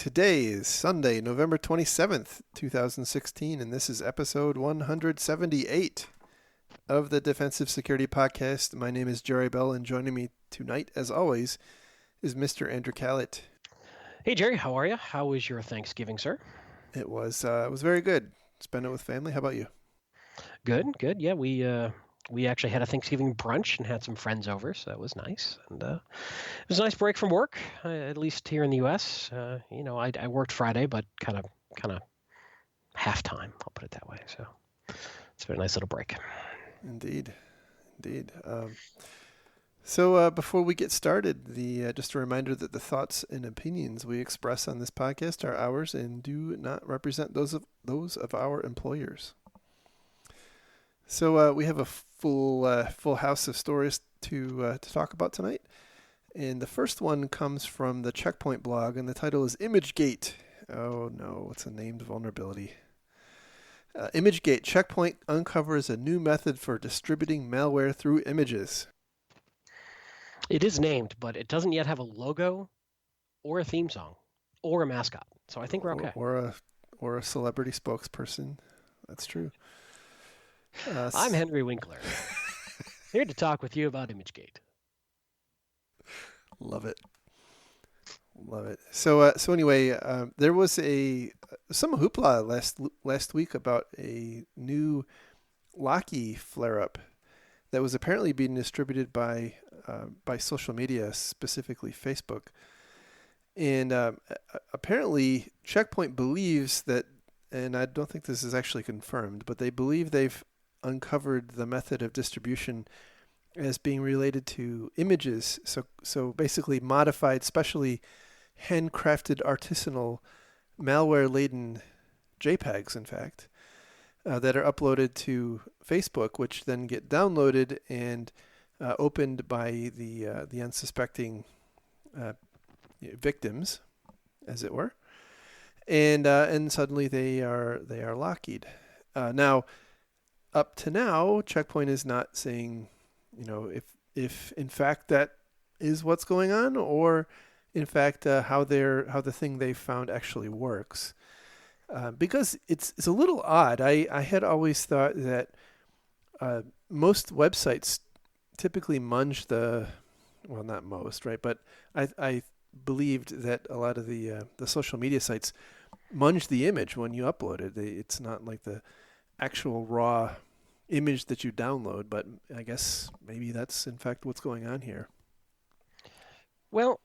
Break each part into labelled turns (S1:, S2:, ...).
S1: Today is Sunday, November 27th, 2016, and this is episode 178 of the Defensive Security Podcast. My name is Jerry Bell, and joining me tonight, as always, is Mr. Andrew Callett.
S2: Hey, Jerry, how are you? How was your Thanksgiving, sir?
S1: It was very good. Spent it with family. How about you?
S2: Good. Yeah, we actually had a Thanksgiving brunch and had some friends over, so that was nice. And it was a nice break from work, at least here in the U.S. I worked Friday, but kind of half time. I'll put it that way. So it's been a nice little break.
S1: Indeed. So before we get started, just a reminder that the thoughts and opinions we express on this podcast are ours and do not represent those of our employers. So we have a full house of stories to talk about tonight, and the first one comes from the Checkpoint blog, and the title is ImageGate. Oh no, it's a named vulnerability. ImageGate: Checkpoint uncovers a new method for distributing malware through images.
S2: It is named, but it doesn't yet have a logo, or a theme song, or a mascot. So I think we're okay.
S1: Or a celebrity spokesperson. That's true.
S2: I'm Henry Winkler, here to talk with you about ImageGate.
S1: Love it. So anyway, there was some hoopla last week about a new Locky flare-up that was apparently being distributed by social media, specifically Facebook. And apparently, Checkpoint believes that, and I don't think this is actually confirmed, but they believe they've uncovered the method of distribution as being related to images. So basically modified, specially handcrafted, artisanal, malware-laden JPEGs, in fact, that are uploaded to Facebook, which then get downloaded and opened by the unsuspecting victims, as it were, and suddenly they are locked. Now, up to now, Checkpoint is not saying, if in fact that is what's going on, or in fact how the thing they found actually works, because it's a little odd. I had always thought that most websites typically munge not most, right? But I believed that a lot of the social media sites munge the image when you upload it. It's not like the actual raw image that you download, but I guess maybe that's in fact what's going on here.
S2: Well,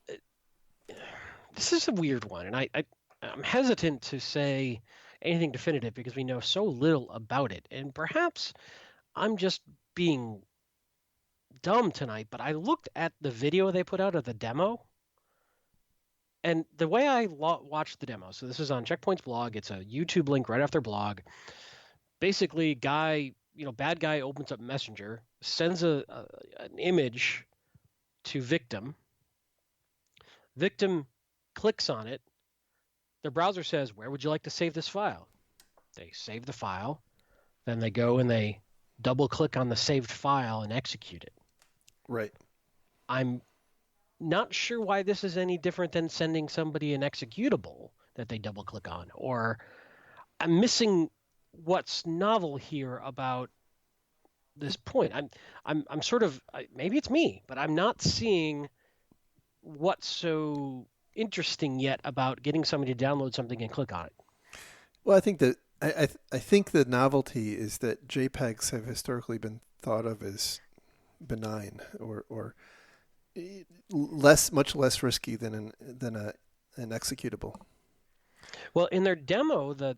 S2: this is a weird one, and I'm hesitant to say anything definitive because we know so little about it, and perhaps I'm just being dumb tonight, but I looked at the video they put out of the demo, and the way I watched the demo, so this is on Checkpoint's blog, it's a YouTube link right off their blog. Basically, bad guy opens up Messenger, sends an image to victim. Victim clicks on it. The browser says, "Where would you like to save this file?" They save the file. Then they go and they double click on the saved file and execute it.
S1: Right.
S2: I'm not sure why this is any different than sending somebody an executable that they double click on, or I'm missing what's novel here about this point. I'm sort of, maybe it's me, but I'm not seeing what's so interesting yet about getting somebody to download something and click on it.
S1: Well, I think that I think the novelty is that JPEGs have historically been thought of as benign or much less risky than an executable.
S2: Well, in their demo, the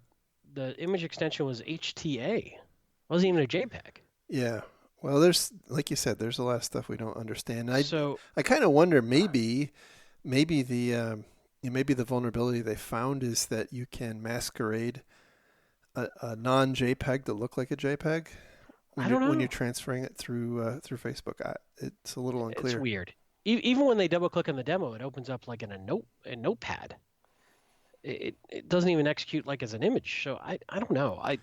S2: image extension was HTA. It wasn't even a JPEG.
S1: Yeah. Well, there's, like you said, there's a lot of stuff we don't understand. I kind of wonder maybe the vulnerability they found is that you can masquerade a non-JPEG to look like a JPEG when you're transferring it through Facebook. It's a little unclear.
S2: It's weird. Even when they double click on the demo, it opens up like in a notepad. It doesn't even execute like as an image. So I don't know. I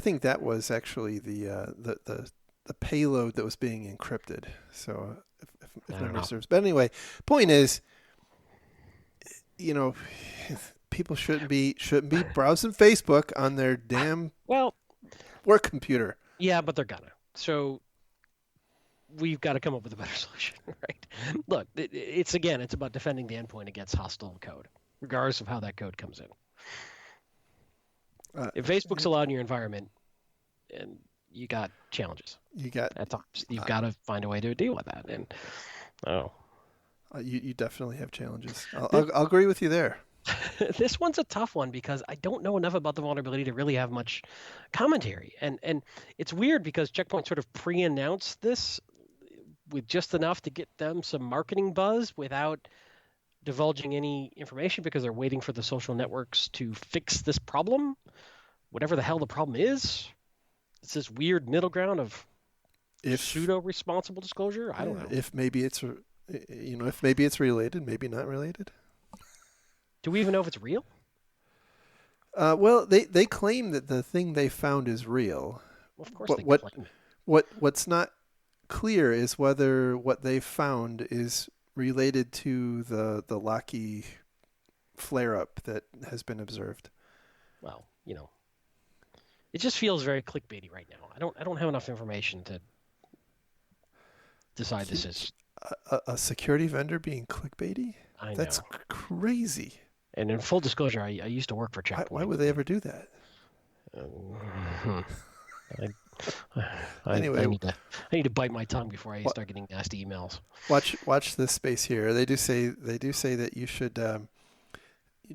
S1: think that was actually the payload that was being encrypted. So if memory serves. But anyway, point is, you know, people shouldn't be browsing Facebook on their damn
S2: Well,
S1: work computer.
S2: yeah, but they're gonna. So we've got to come up with a better solution, right? Look, it's about defending the endpoint against hostile code, regardless of how that code comes in. If Facebook's allowed in your environment, and you got challenges, at times you've got to find a way to deal with that. And
S1: you definitely have challenges. I'll agree with you there.
S2: This one's a tough one because I don't know enough about the vulnerability to really have much commentary. And it's weird because Check Point sort of pre-announced this with just enough to get them some marketing buzz without divulging any information because they're waiting for the social networks to fix this problem, whatever the hell the problem is. It's this weird middle ground of pseudo-responsible disclosure. I don't know.
S1: If maybe it's related, maybe not related.
S2: Do we even know if it's real?
S1: Well, they claim that the thing they found is real.
S2: Well, of course they claim it.
S1: What's not clear is whether what they found is related to the Locky flare-up that has been observed.
S2: Well, it just feels very clickbaity right now. I don't have enough information to decide this is
S1: a security vendor being clickbaity.
S2: I know.
S1: That's crazy.
S2: And in full disclosure, I used to work for Check Point.
S1: Why would they ever do that? Anyway,
S2: I need to bite my tongue before I start getting nasty emails.
S1: Watch this space here. They do say that you should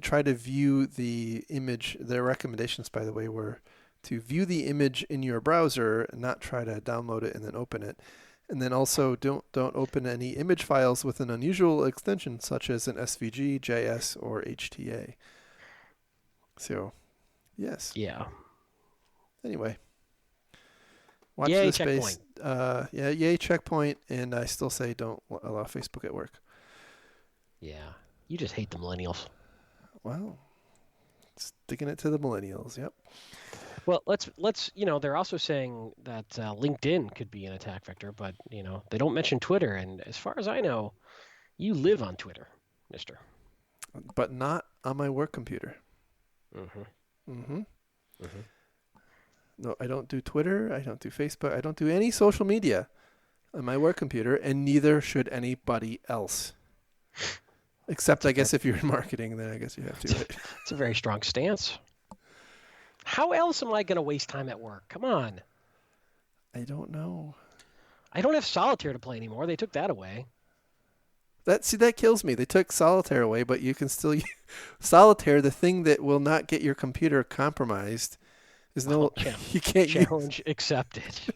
S1: try to view the image. Their recommendations, by the way, were to view the image in your browser and not try to download it and then open it. And then also don't open any image files with an unusual extension such as an SVG, JS, or HTA. So, yes.
S2: Yeah.
S1: Anyway. Watch
S2: yay,
S1: this
S2: Checkpoint.
S1: space. Yay, Checkpoint. And I still say don't allow Facebook at work.
S2: Yeah. You just hate the millennials.
S1: Well, sticking it to the millennials. Yep.
S2: Well, let's they're also saying that LinkedIn could be an attack vector, but they don't mention Twitter, and as far as I know, you live on Twitter, mister.
S1: But not on my work computer. No, I don't do Twitter, I don't do Facebook, I don't do any social media on my work computer, and neither should anybody else. Except I guess if you're in marketing, then I guess you have to. Right?
S2: It's a very strong stance. How else am I going to waste time at work? Come on.
S1: I don't know.
S2: I don't have solitaire to play anymore. They took that away.
S1: That kills me. They took solitaire away, but you can still use solitaire. The thing that will not get your computer compromised is you can't
S2: challenge accepted.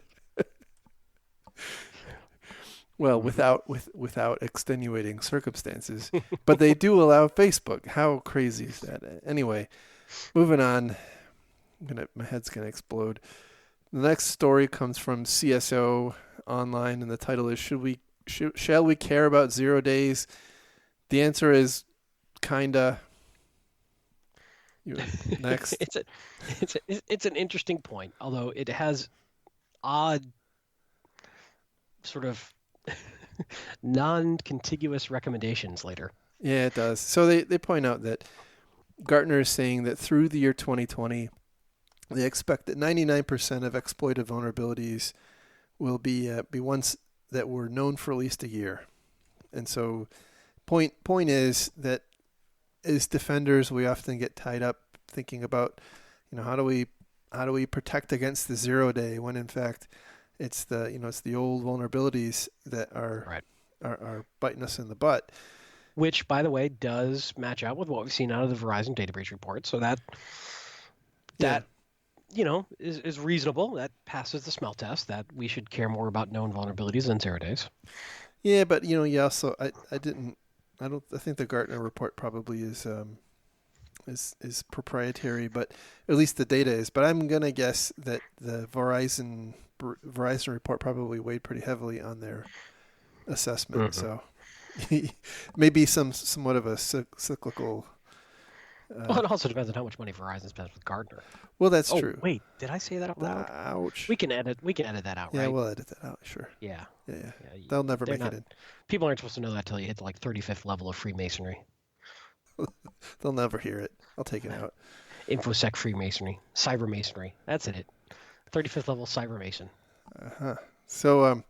S1: Well, without extenuating circumstances, but they do allow Facebook. How crazy is that? Anyway, moving on. My head's gonna explode. The next story comes from CSO Online, and the title is "Shall we care about 0 days?" The answer is kinda. Next.
S2: It's an interesting point, although it has odd sort of non-contiguous recommendations later.
S1: Yeah, it does. So they point out that Gartner is saying that through the year 2020, they expect that 99% of exploited vulnerabilities will be ones that were known for at least a year. And so point is that as defenders, we often get tied up thinking about, how do we protect against the 0 day when in fact it's the old vulnerabilities that are biting us in the butt.
S2: Which, by the way, does match up with what we've seen out of the Verizon data breach report. So that is reasonable. That passes the smell test. That we should care more about known vulnerabilities than 0 days.
S1: Yeah, but you also I think the Gartner report probably is proprietary, but at least the data is. But I'm gonna guess that the Verizon report probably weighed pretty heavily on their assessment. So maybe somewhat of a cyclical.
S2: Well, it also depends on how much money Verizon spends with Gartner.
S1: Well, that's true.
S2: Wait, did I say that out loud?
S1: Ouch.
S2: We can edit that out, right?
S1: Yeah, we'll edit that out. Sure.
S2: Yeah.
S1: They'll never make it in.
S2: People aren't supposed to know that till you hit the 35th level of Freemasonry.
S1: They'll never hear it. I'll take it out.
S2: InfoSec Freemasonry, Cyber Masonry. That's it. 35th level Cyber Mason.
S1: Uh-huh. So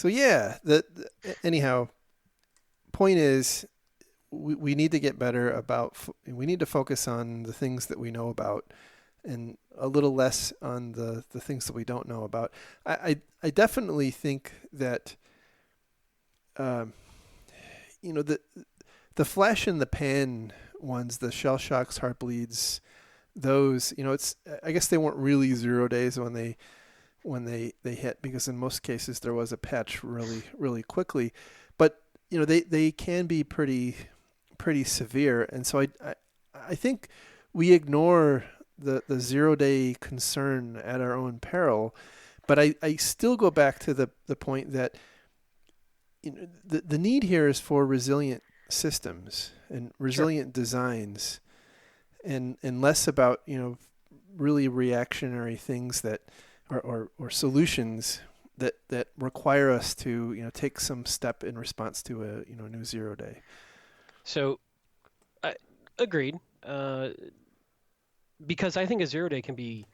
S1: yeah. Anyhow, point is, we need to get better about. We need to focus on the things that we know about, and a little less on the things that we don't know about. I definitely think that, the flash in the pan ones, the shell shocks, heart bleeds, those, I guess they weren't really 0 days when they hit, because in most cases there was a patch really, really quickly, but they can be pretty severe. And so I think we ignore the 0 day concern at our own peril. But I still go back to the point that the need here is for resilient systems and resilient designs, and less about really reactionary things that or solutions that require us to take some step in response to a new 0 day.
S2: So, agreed. Because I think a 0 day can be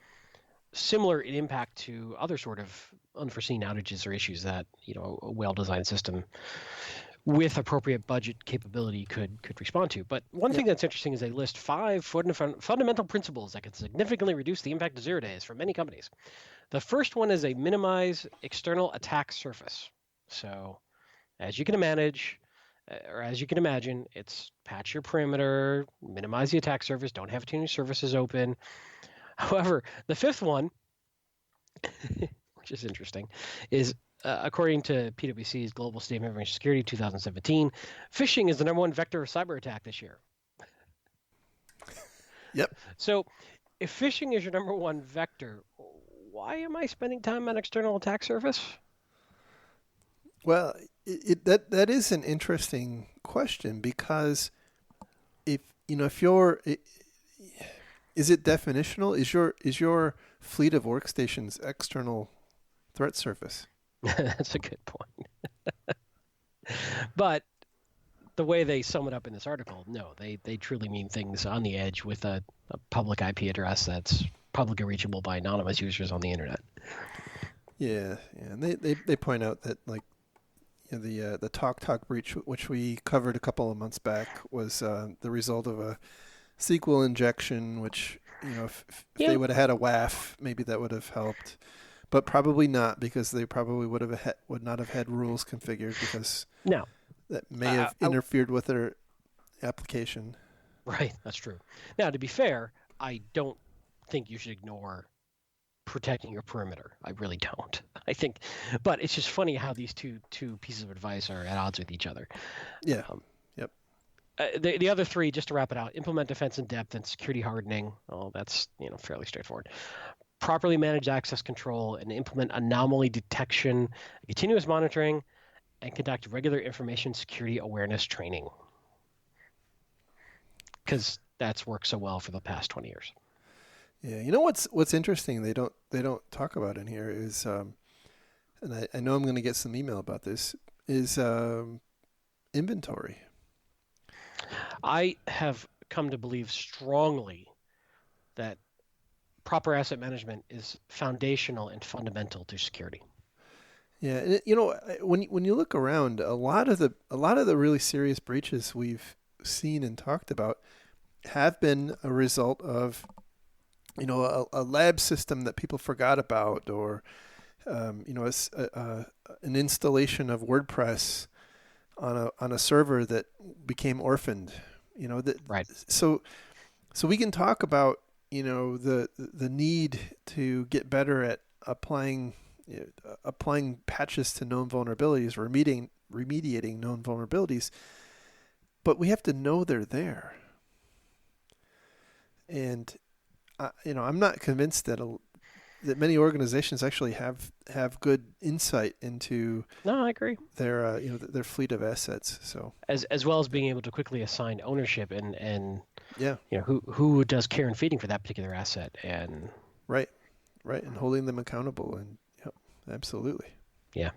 S2: similar in impact to other sort of unforeseen outages or issues that a well-designed system with appropriate budget capability could respond to. But one thing that's interesting is they list 5 fundamental principles that can significantly reduce the impact of 0 days for many companies. The first one is a minimize external attack surface. So, as you can imagine, it's patch your perimeter, minimize the attack surface, don't have too many surfaces open. However, the fifth one, which is interesting, is according to PwC's Global State of Information Security 2017, phishing is the number 1 vector of cyber attack this year.
S1: Yep.
S2: So if phishing is your number 1 vector, why am I spending time on external attack surface?
S1: Well, that is an interesting question, because if you're, is it definitional? Is your fleet of workstations external threat surface?
S2: That's a good point. But the way they sum it up in this article, no, they truly mean things on the edge with a public IP address that's publicly reachable by anonymous users on the internet.
S1: Yeah, and they point out that, like, the TalkTalk breach, which we covered a couple of months back, was the result of a SQL injection, which if they would have had a WAF, maybe that would have helped, but probably not, because they probably would not have had rules configured, because that may have interfered with their application.
S2: Right, that's true. Now, to be fair, I don't think you should ignore protecting your perimeter. I really don't. I think, but it's just funny how these two pieces of advice are at odds with each other.
S1: Yeah. Yep.
S2: The other 3, just to wrap it out: implement defense in depth and security hardening. Oh, that's fairly straightforward. Properly manage access control and implement anomaly detection, continuous monitoring, and conduct regular information security awareness training. Because that's worked so well for the past 20 years.
S1: Yeah, what's interesting, they don't talk about in here is, and I know I'm going to get some email about this, is inventory.
S2: I have come to believe strongly that proper asset management is foundational and fundamental to security.
S1: Yeah, when you look around, a lot of the really serious breaches we've seen and talked about have been a result of a lab system that people forgot about, or an installation of WordPress on a server that became orphaned.
S2: Right.
S1: So we can talk about the need to get better at applying patches to known vulnerabilities, remediating known vulnerabilities, but we have to know they're there. And I'm not convinced that many organizations actually have good insight into.
S2: No, I agree.
S1: Their their fleet of assets. So
S2: as well as being able to quickly assign ownership and
S1: yeah,
S2: who does care and feeding for that particular asset, and
S1: right, and holding them accountable, and absolutely.
S2: Yeah.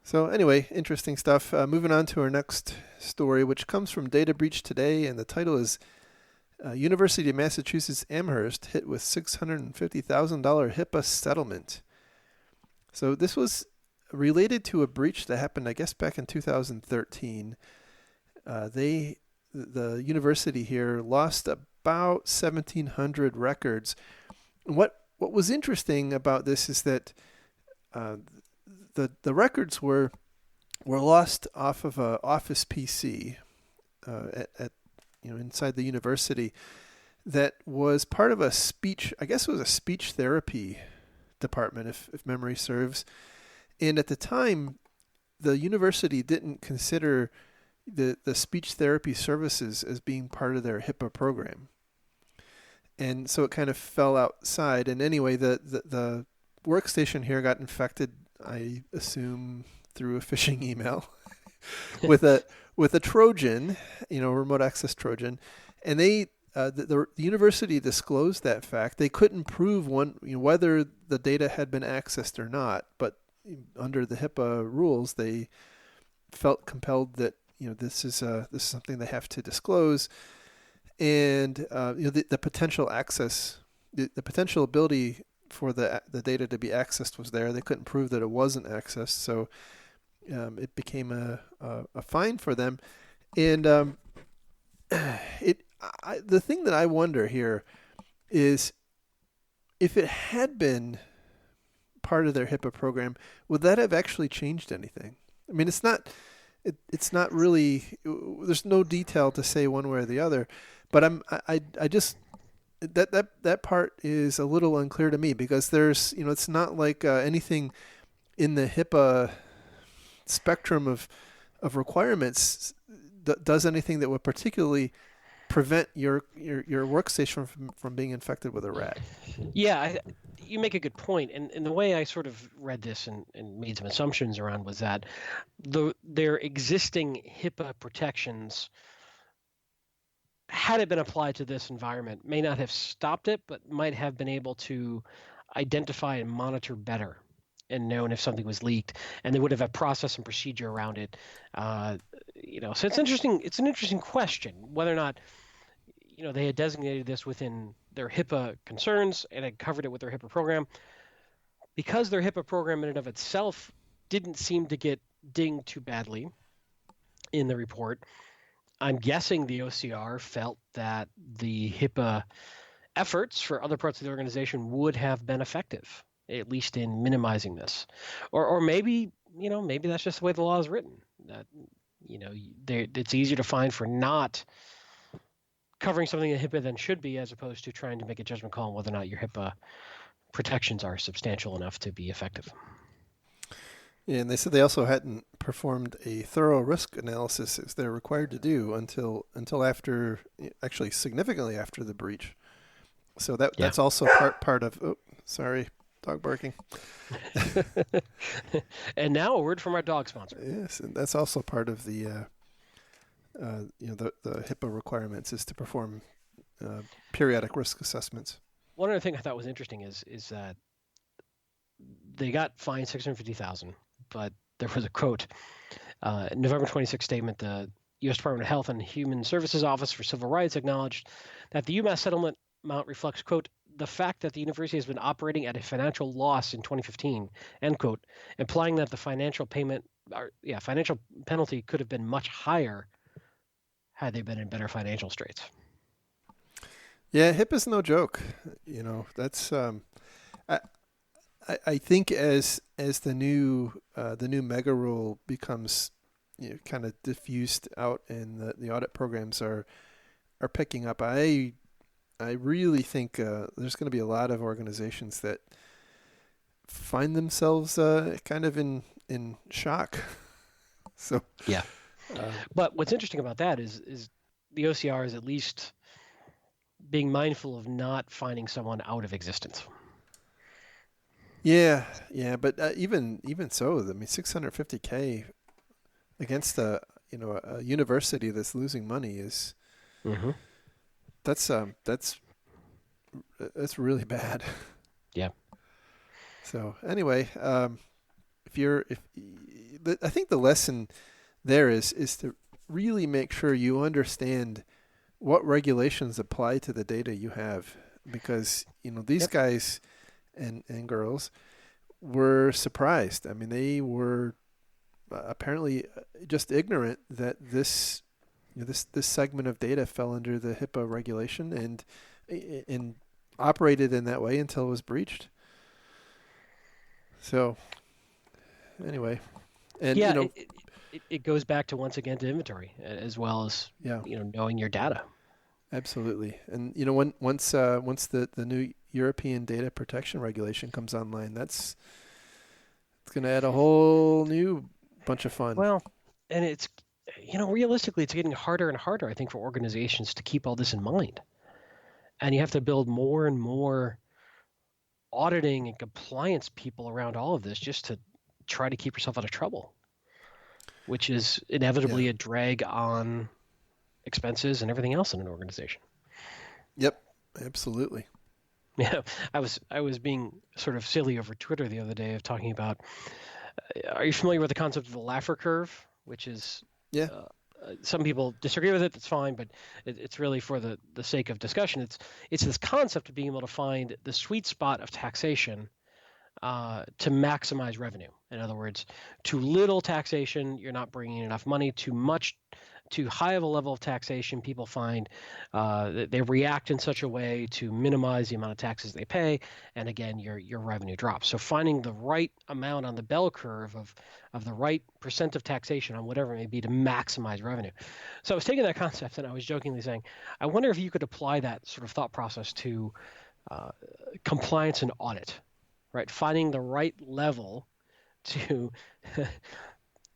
S1: So anyway, interesting stuff. Moving on to our next story, which comes from Data Breach Today, and the title is University of Massachusetts Amherst hit with $650,000 HIPAA settlement. So this was related to a breach that happened, I guess, back in 2013. The university here lost about 1,700 records. And what was interesting about this is that the records were lost off of a Office PC at inside the university that was part of a speech. I guess it was a speech therapy department, if memory serves. And at the time, the university didn't consider the speech therapy services as being part of their HIPAA program. And so it kind of fell outside. And anyway, the workstation here got infected, I assume, through a phishing email with a Trojan, remote access Trojan. And they the university disclosed that fact. They couldn't prove whether the data had been accessed or not, but under the HIPAA rules, they felt compelled that this is something they have to disclose, and the potential access, the potential ability for the data to be accessed was there. They couldn't prove that it wasn't accessed, so it became a fine for them. And the thing that I wonder here is if it had been part of their HIPAA program, would that have actually changed anything? I mean, it's not really. There's no detail to say one way or the other, but I just that part is a little unclear to me, because there's it's not like anything in the HIPAA spectrum of requirements does anything that would particularly prevent your workstation from being infected with a rat.
S2: Yeah, you make a good point. And the way I sort of read this and made some assumptions around was that their existing HIPAA protections, had it been applied to this environment, may not have stopped it, but might have been able to identify and monitor better and known if something was leaked, and they would have a process and procedure around it. So it's interesting. It's an interesting question whether or not they had designated this within their HIPAA concerns and had covered it with their HIPAA program, because their HIPAA program in and of itself didn't seem to get dinged too badly in the report. I'm guessing the OCR felt that the HIPAA efforts for other parts of the organization would have been effective, at least in minimizing this. Or maybe, maybe that's just the way the law is written. That, it's easier to fine for not covering something in HIPAA than should be, as opposed to trying to make a judgment call on whether or not your HIPAA protections are substantial enough to be effective.
S1: Yeah, and they said they also hadn't performed a thorough risk analysis as they're required to do until after, actually significantly after the breach. So that's also part of. Oh, sorry, dog barking.
S2: And now a word from our dog sponsor.
S1: Yes, and that's also part of the the HIPAA requirements, is to perform periodic risk assessments.
S2: One other thing I thought was interesting is that they got fined $650,000, but there was a quote, November 26th statement. The U.S. Department of Health and Human Services Office for Civil Rights acknowledged that the UMass settlement amount reflects, quote, the fact that the university has been operating at a financial loss in 2015, end quote, implying that the financial penalty could have been much higher had they been in better financial straits.
S1: Yeah, HIPAA's no joke. That's I think as the new mega rule becomes kind of diffused out, and the audit programs are picking up, I really think there's going to be a lot of organizations that find themselves kind of in shock. So
S2: yeah. But what's interesting about that is the OCR is at least being mindful of not finding someone out of existence.
S1: Yeah, but even so, I mean, $650K against a university that's losing money is that's really bad.
S2: Yeah.
S1: So anyway, I think the lesson there is to really make sure you understand what regulations apply to the data you have, because these
S2: Yep.
S1: guys and girls were surprised. I mean, they were apparently just ignorant that this segment of data fell under the HIPAA regulation and operated in that way until it was breached. So anyway, and
S2: Yeah, it goes back to once again to inventory as well as
S1: yeah,
S2: knowing your data.
S1: absolutely. And once the new European data protection regulation comes online, it's going to add a whole new bunch of fun.
S2: Well, and it's realistically it's getting harder and harder I think for organizations to keep all this in mind. And you have to build more and more auditing and compliance people around all of this just to try to keep yourself out of trouble, which is inevitably
S1: Yeah.
S2: a drag on expenses and everything else in an organization.
S1: Yep. Absolutely.
S2: Yeah, I was being sort of silly over Twitter the other day of talking about. Are you familiar with the concept of the Laffer curve, which is
S1: Yeah.
S2: some people disagree with it. That's fine, but it's really for the sake of discussion. It's this concept of being able to find the sweet spot of taxation to maximize revenue. In other words, too little taxation, you're not bringing enough money. Too high of a level of taxation, people find that they react in such a way to minimize the amount of taxes they pay, and again, your revenue drops. So finding the right amount on the bell curve of the right percent of taxation on whatever it may be to maximize revenue. So I was taking that concept and I was jokingly saying, I wonder if you could apply that sort of thought process to compliance and audit, right? Finding the right level to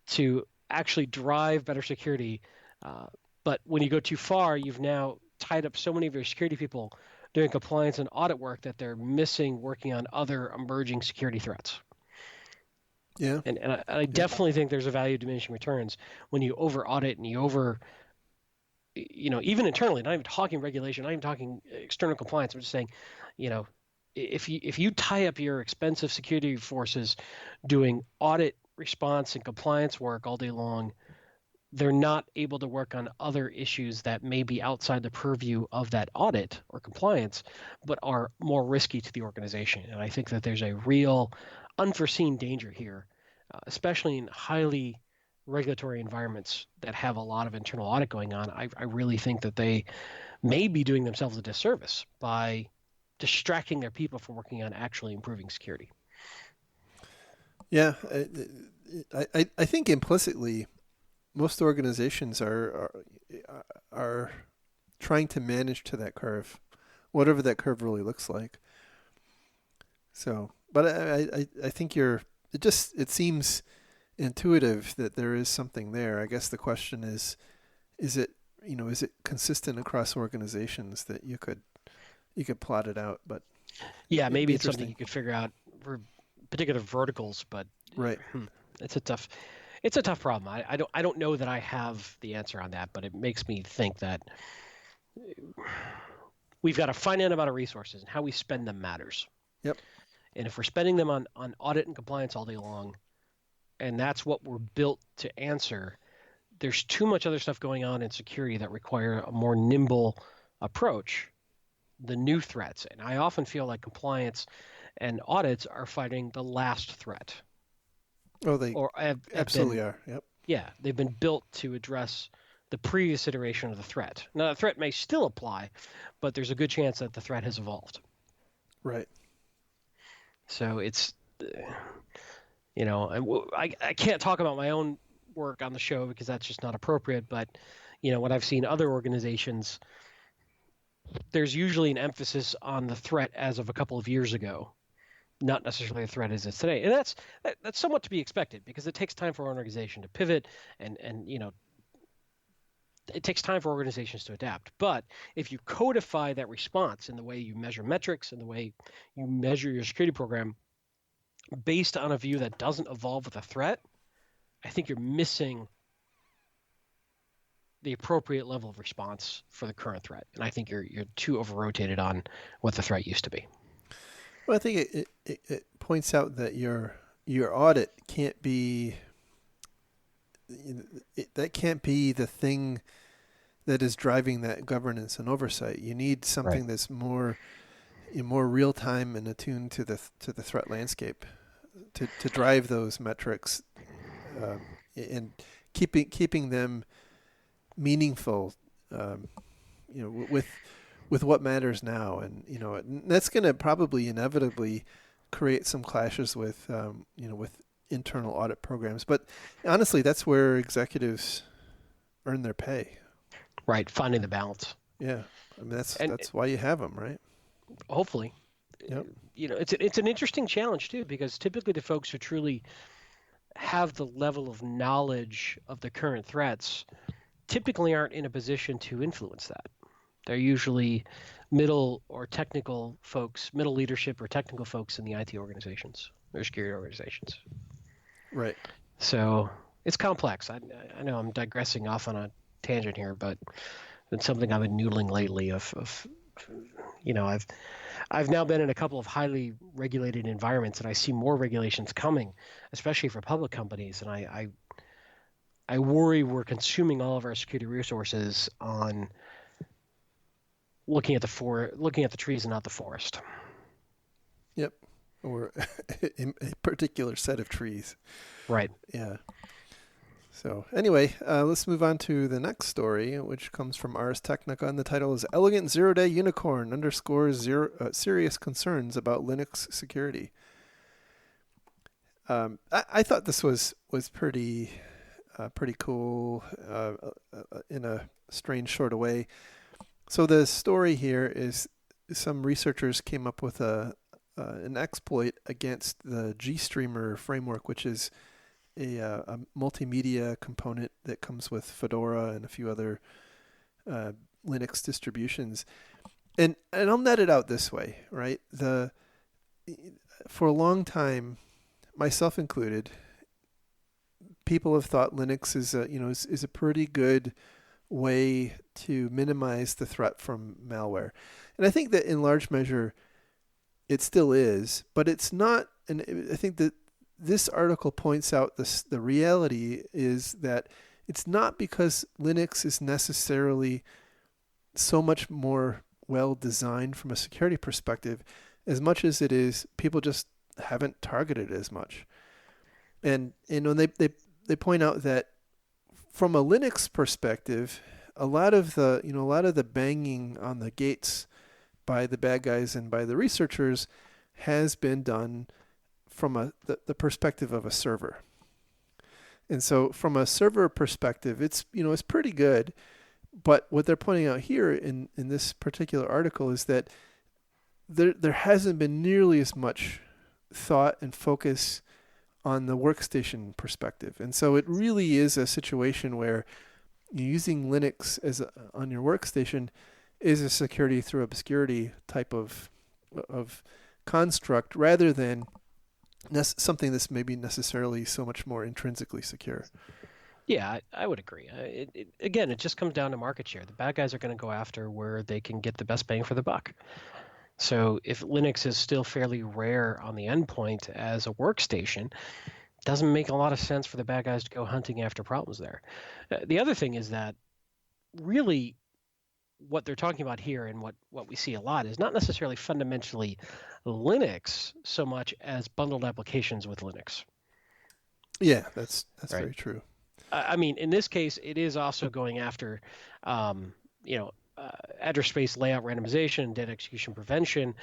S2: to actually drive better security. But when you go too far, you've now tied up so many of your security people doing compliance and audit work that they're missing working on other emerging security threats.
S1: Yeah.
S2: And I definitely think there's a value of diminishing returns when you over audit and you over, even internally, not even talking regulation, not even talking external compliance. I'm just saying, if you tie up your expensive security forces doing audit response and compliance work all day long, they're not able to work on other issues that may be outside the purview of that audit or compliance, but are more risky to the organization. And I think that there's a real unforeseen danger here, especially in highly regulatory environments that have a lot of internal audit going on. I really think that they may be doing themselves a disservice by distracting their people from working on actually improving security.
S1: Yeah. I think implicitly, most organizations are trying to manage to that curve, whatever that curve really looks like. So, but I think it seems intuitive that there is something there. I guess the question is it consistent across organizations that you could plot it out? But
S2: yeah, maybe it's something you could figure out for particular verticals, but
S1: right,
S2: it's a tough problem. I don't know that I have the answer on that, but it makes me think that we've got a finite amount of resources and how we spend them matters.
S1: Yep.
S2: And if we're spending them on audit and compliance all day long, and that's what we're built to answer, there's too much other stuff going on in security that require a more nimble approach, the new threats. And I often feel like compliance and audits are fighting the last threat.
S1: Oh, they
S2: have
S1: absolutely
S2: been,
S1: are. Yep.
S2: Yeah, they've been built to address the previous iteration of the threat. Now, the threat may still apply, but there's a good chance that the threat has evolved.
S1: Right.
S2: So it's, I can't talk about my own work on the show because that's just not appropriate. But, when I've seen other organizations, there's usually an emphasis on the threat as of a couple of years ago, not necessarily a threat as it's today. And that's somewhat to be expected because it takes time for an organization to pivot and it takes time for organizations to adapt. But if you codify that response in the way you measure metrics and the way you measure your security program based on a view that doesn't evolve with a threat, I think you're missing the appropriate level of response for the current threat. And I think you're too over-rotated on what the threat used to be.
S1: Well, I think it points out that your audit can't be that can't be the thing that is driving that governance and oversight. You need
S2: Right.
S1: something that's more real time and attuned to the threat landscape to drive those metrics, and keeping them meaningful, with what matters now. And that's going to probably inevitably create some clashes with internal audit programs. But honestly, that's where executives earn their pay.
S2: Right. Finding the balance.
S1: Yeah, I mean
S2: And
S1: that's why you have them, right?
S2: hopefully,
S1: Yep.
S2: it's an interesting challenge too, because typically the folks who truly have the level of knowledge of the current threats typically aren't in a position to influence that. They're usually middle or technical folks, middle leadership or technical folks in the IT organizations or security organizations.
S1: Right.
S2: So it's complex. I know I'm digressing off on a tangent here, but it's something I've been noodling lately. I've now been in a couple of highly regulated environments, and I see more regulations coming, especially for public companies. And I worry we're consuming all of our security resources on looking at the trees and not the forest.
S1: Yep. Or a particular set of trees.
S2: Right.
S1: Yeah. So anyway, let's move on to the next story, which comes from Ars Technica, and the title is "Elegant Zero-Day Unicorn Underscores Serious Concerns About Linux Security." I thought this was pretty cool, in a strange sort of way. So the story here is some researchers came up with an exploit against the GStreamer framework, which is a multimedia component that comes with Fedora and a few other Linux distributions. And I'll net it out this way, right? For a long time, myself included, people have thought Linux is a pretty good way to minimize the threat from malware. And I think that in large measure it still is, but it's not. And I think that this article points out the reality is that it's not because Linux is necessarily so much more well designed from a security perspective as much as it is people just haven't targeted it as much. And they point out that from a Linux perspective, a lot of the banging on the gates by the bad guys and by the researchers has been done from the perspective of a server. And so from a server perspective, it's pretty good. But what they're pointing out here in this particular article is that there hasn't been nearly as much thought and focus on the workstation perspective. And so it really is a situation where using Linux on your workstation is a security through obscurity type of construct rather than something that's maybe necessarily so much more intrinsically secure.
S2: Yeah, I would agree. Again, it just comes down to market share. The bad guys are going to go after where they can get the best bang for the buck. So if Linux is still fairly rare on the endpoint as a workstation, it doesn't make a lot of sense for the bad guys to go hunting after problems there. The other thing is that really what they're talking about here and what we see a lot is not necessarily fundamentally Linux so much as bundled applications with Linux.
S1: Yeah, that's
S2: right?
S1: Very true.
S2: I mean, in this case, it is also going after, address space layout randomization, data execution prevention,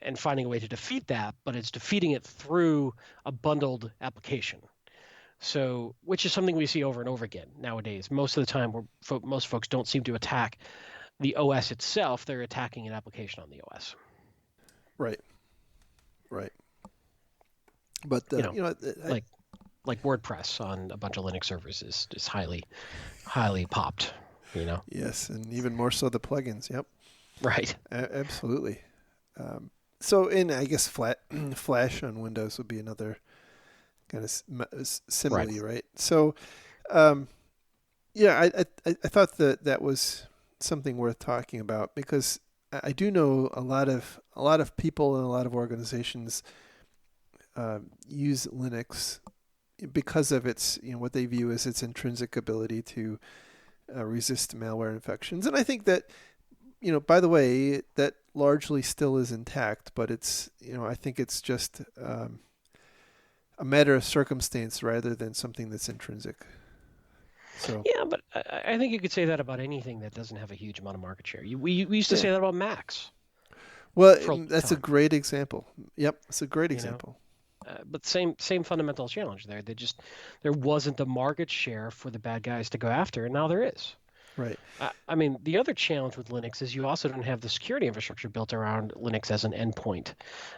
S2: and finding a way to defeat that, but it's defeating it through a bundled application. So, which is something we see over and over again nowadays. Most of the time, most folks don't seem to attack the OS itself; they're attacking an application on the OS.
S1: Right. But
S2: like WordPress on a bunch of Linux servers is highly popped.
S1: Yes, and even more so the plugins. Yep.
S2: Right.
S1: Absolutely. So, in I guess Flash on Windows would be another kind of simile, right? So, I thought that was something worth talking about because I do know a lot of people and a lot of organizations use Linux because of its, what they view as its intrinsic ability to resist malware infections. And I think that, by the way, that largely still is intact, but it's, I think it's just a matter of circumstance rather than something that's intrinsic. So
S2: Yeah, but I think you could say that about anything that doesn't have a huge amount of market share. We used to say that about Macs.
S1: Well,
S2: for a
S1: that's a
S2: time,
S1: great example. Yep, it's a great
S2: you know.
S1: example.
S2: But same fundamental challenge there. There wasn't the market share for the bad guys to go after, and now there is.
S1: Right.
S2: I mean, the other challenge with Linux is you also don't have the security infrastructure built around Linux as an endpoint,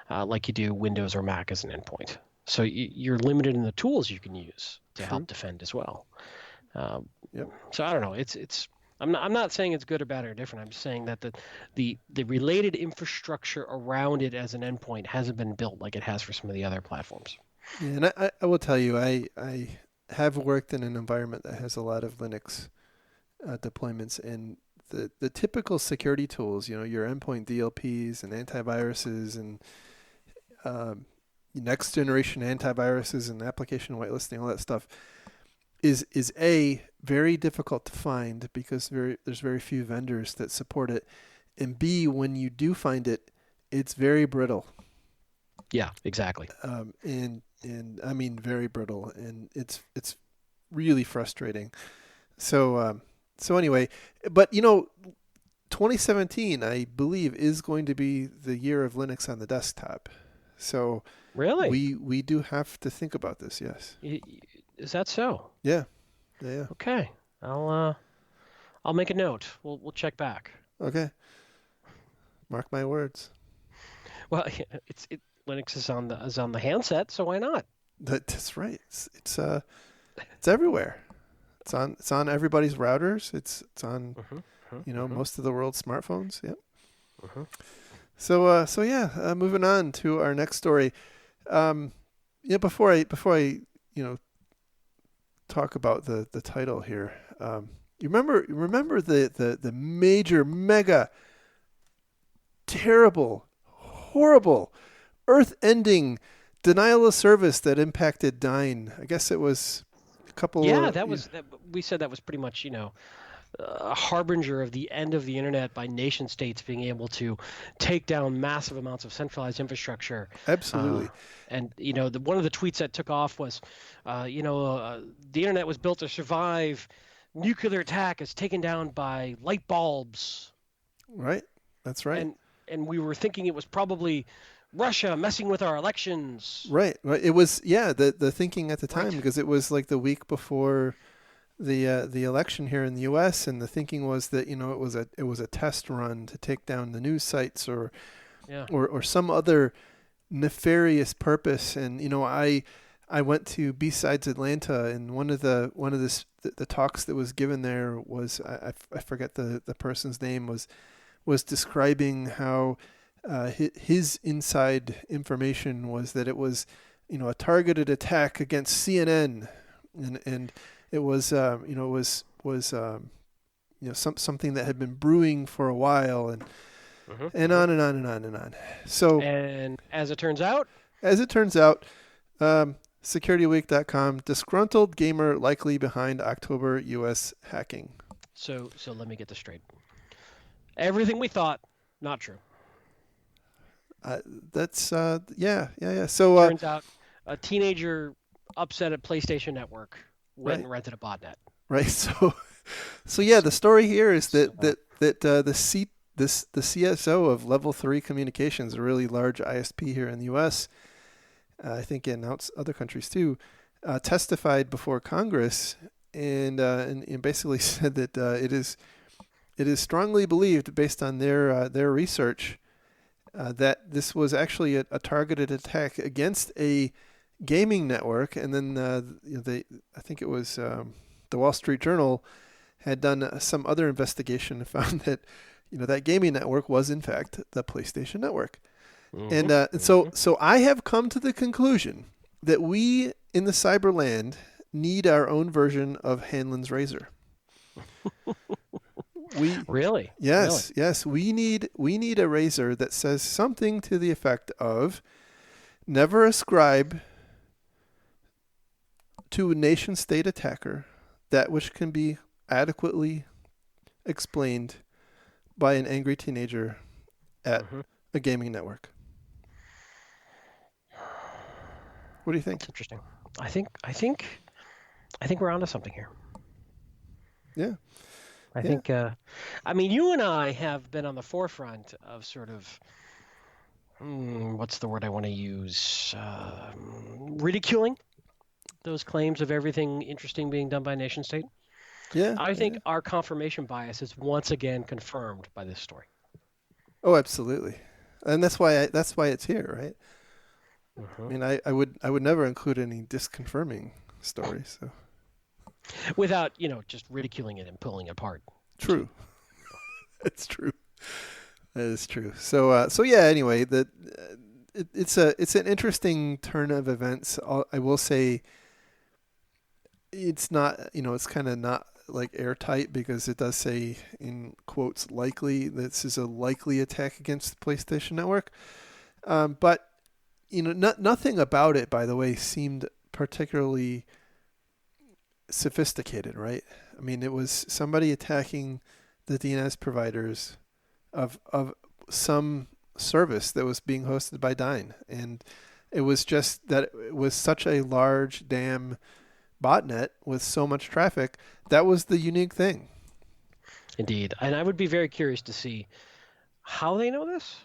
S2: like you do Windows or Mac as an endpoint. So you're limited in the tools you can use to help defend as well.
S1: Yep.
S2: So I don't know. It's I'm not saying it's good or bad or different. I'm just saying that the related infrastructure around it as an endpoint hasn't been built like it has for some of the other platforms.
S1: Yeah, and I will tell you, I have worked in an environment that has a lot of Linux deployments, and the typical security tools, your endpoint DLPs and antiviruses and next generation antiviruses and application whitelisting, all that stuff is very difficult to find because there's very few vendors that support it, and B, when you do find it, it's very brittle.
S2: Yeah, exactly.
S1: And I mean very brittle, and it's really frustrating. So anyway, but 2017, I believe, is going to be the year of Linux on the desktop. So
S2: really,
S1: we do have to think about this. Yes.
S2: Is that so?
S1: Yeah. Yeah.
S2: Okay, I'll make a note. We'll check back.
S1: Okay. Mark my words.
S2: Well, Linux is on the handset, so why not?
S1: That's right. It's everywhere. It's on everybody's routers. It's on most of the world's smartphones. Yep. So yeah, moving on to our next story. Before I talk about the title here. You remember the major mega terrible horrible earth-ending denial of service that impacted Dyn. I guess it was a couple.
S2: Yeah, we said that was pretty much a harbinger of the end of the internet by nation states being able to take down massive amounts of centralized infrastructure.
S1: Absolutely.
S2: And one of the tweets that took off was, the internet was built to survive nuclear attack is taken down by light bulbs.
S1: Right. That's right.
S2: And we were thinking it was probably Russia messing with our elections.
S1: Right. It was the thinking at the time, because it was like the week before the election here in the U.S. and the thinking was that it was a test run to take down the news sites or some other nefarious purpose. And I went to B-Sides Atlanta, and one of the talks that was given there was I forget the person's name was describing how his inside information was that it was a targeted attack against CNN, and it was something that had been brewing for a while, and on and on and on and on. So,
S2: and as it turns out,
S1: SecurityWeek.com, disgruntled gamer likely behind October U.S. hacking.
S2: So let me get this straight. Everything we thought, not true.
S1: That's yeah. So
S2: turns out a teenager upset at PlayStation Network went and rented a botnet.
S1: Right. So yeah, the story here is that the CSO of Level 3 Communications, a really large ISP here in the U.S., I think in other countries too, testified before Congress and basically said that it is strongly believed, based on their research, that this was actually a targeted attack against a gaming network. And then I think it was the Wall Street Journal had done some other investigation and found that that gaming network was in fact the PlayStation Network. And so I have come to the conclusion that we in the cyberland need our own version of Hanlon's razor.
S2: Really?
S1: Yes. We need a razor that says something to the effect of, Never ascribe to a nation state attacker that which can be adequately explained by an angry teenager at
S2: Hmm.
S1: a gaming network. What do you think?
S2: That's interesting. I think I think I think we're onto something here.
S1: Yeah.
S2: I
S1: Yeah.
S2: think, I mean, you and I have been on the forefront of sort of, what's the word I want to use? Ridiculing those claims of everything interesting being done by nation state.
S1: Yeah.
S2: I think
S1: Yeah.
S2: our confirmation bias is once again confirmed by this story.
S1: Oh, absolutely. And that's why it's here, right?
S2: Hmm.
S1: I mean, I would never include any disconfirming stories. So
S2: Without, just ridiculing it and pulling it apart.
S1: true. It's true. That is true. So yeah. Anyway, it's an interesting turn of events. I will say it's not. It's kind of not like airtight because it does say in quotes likely this is a likely attack against the PlayStation Network. But nothing about it, by the way, seemed particularly sophisticated, right? I mean, it was somebody attacking the DNS providers of some service that was being hosted by Dyn, and it was just that it was such a large damn botnet with so much traffic. That was the unique thing.
S2: Indeed. And I would be very curious to see how they know this.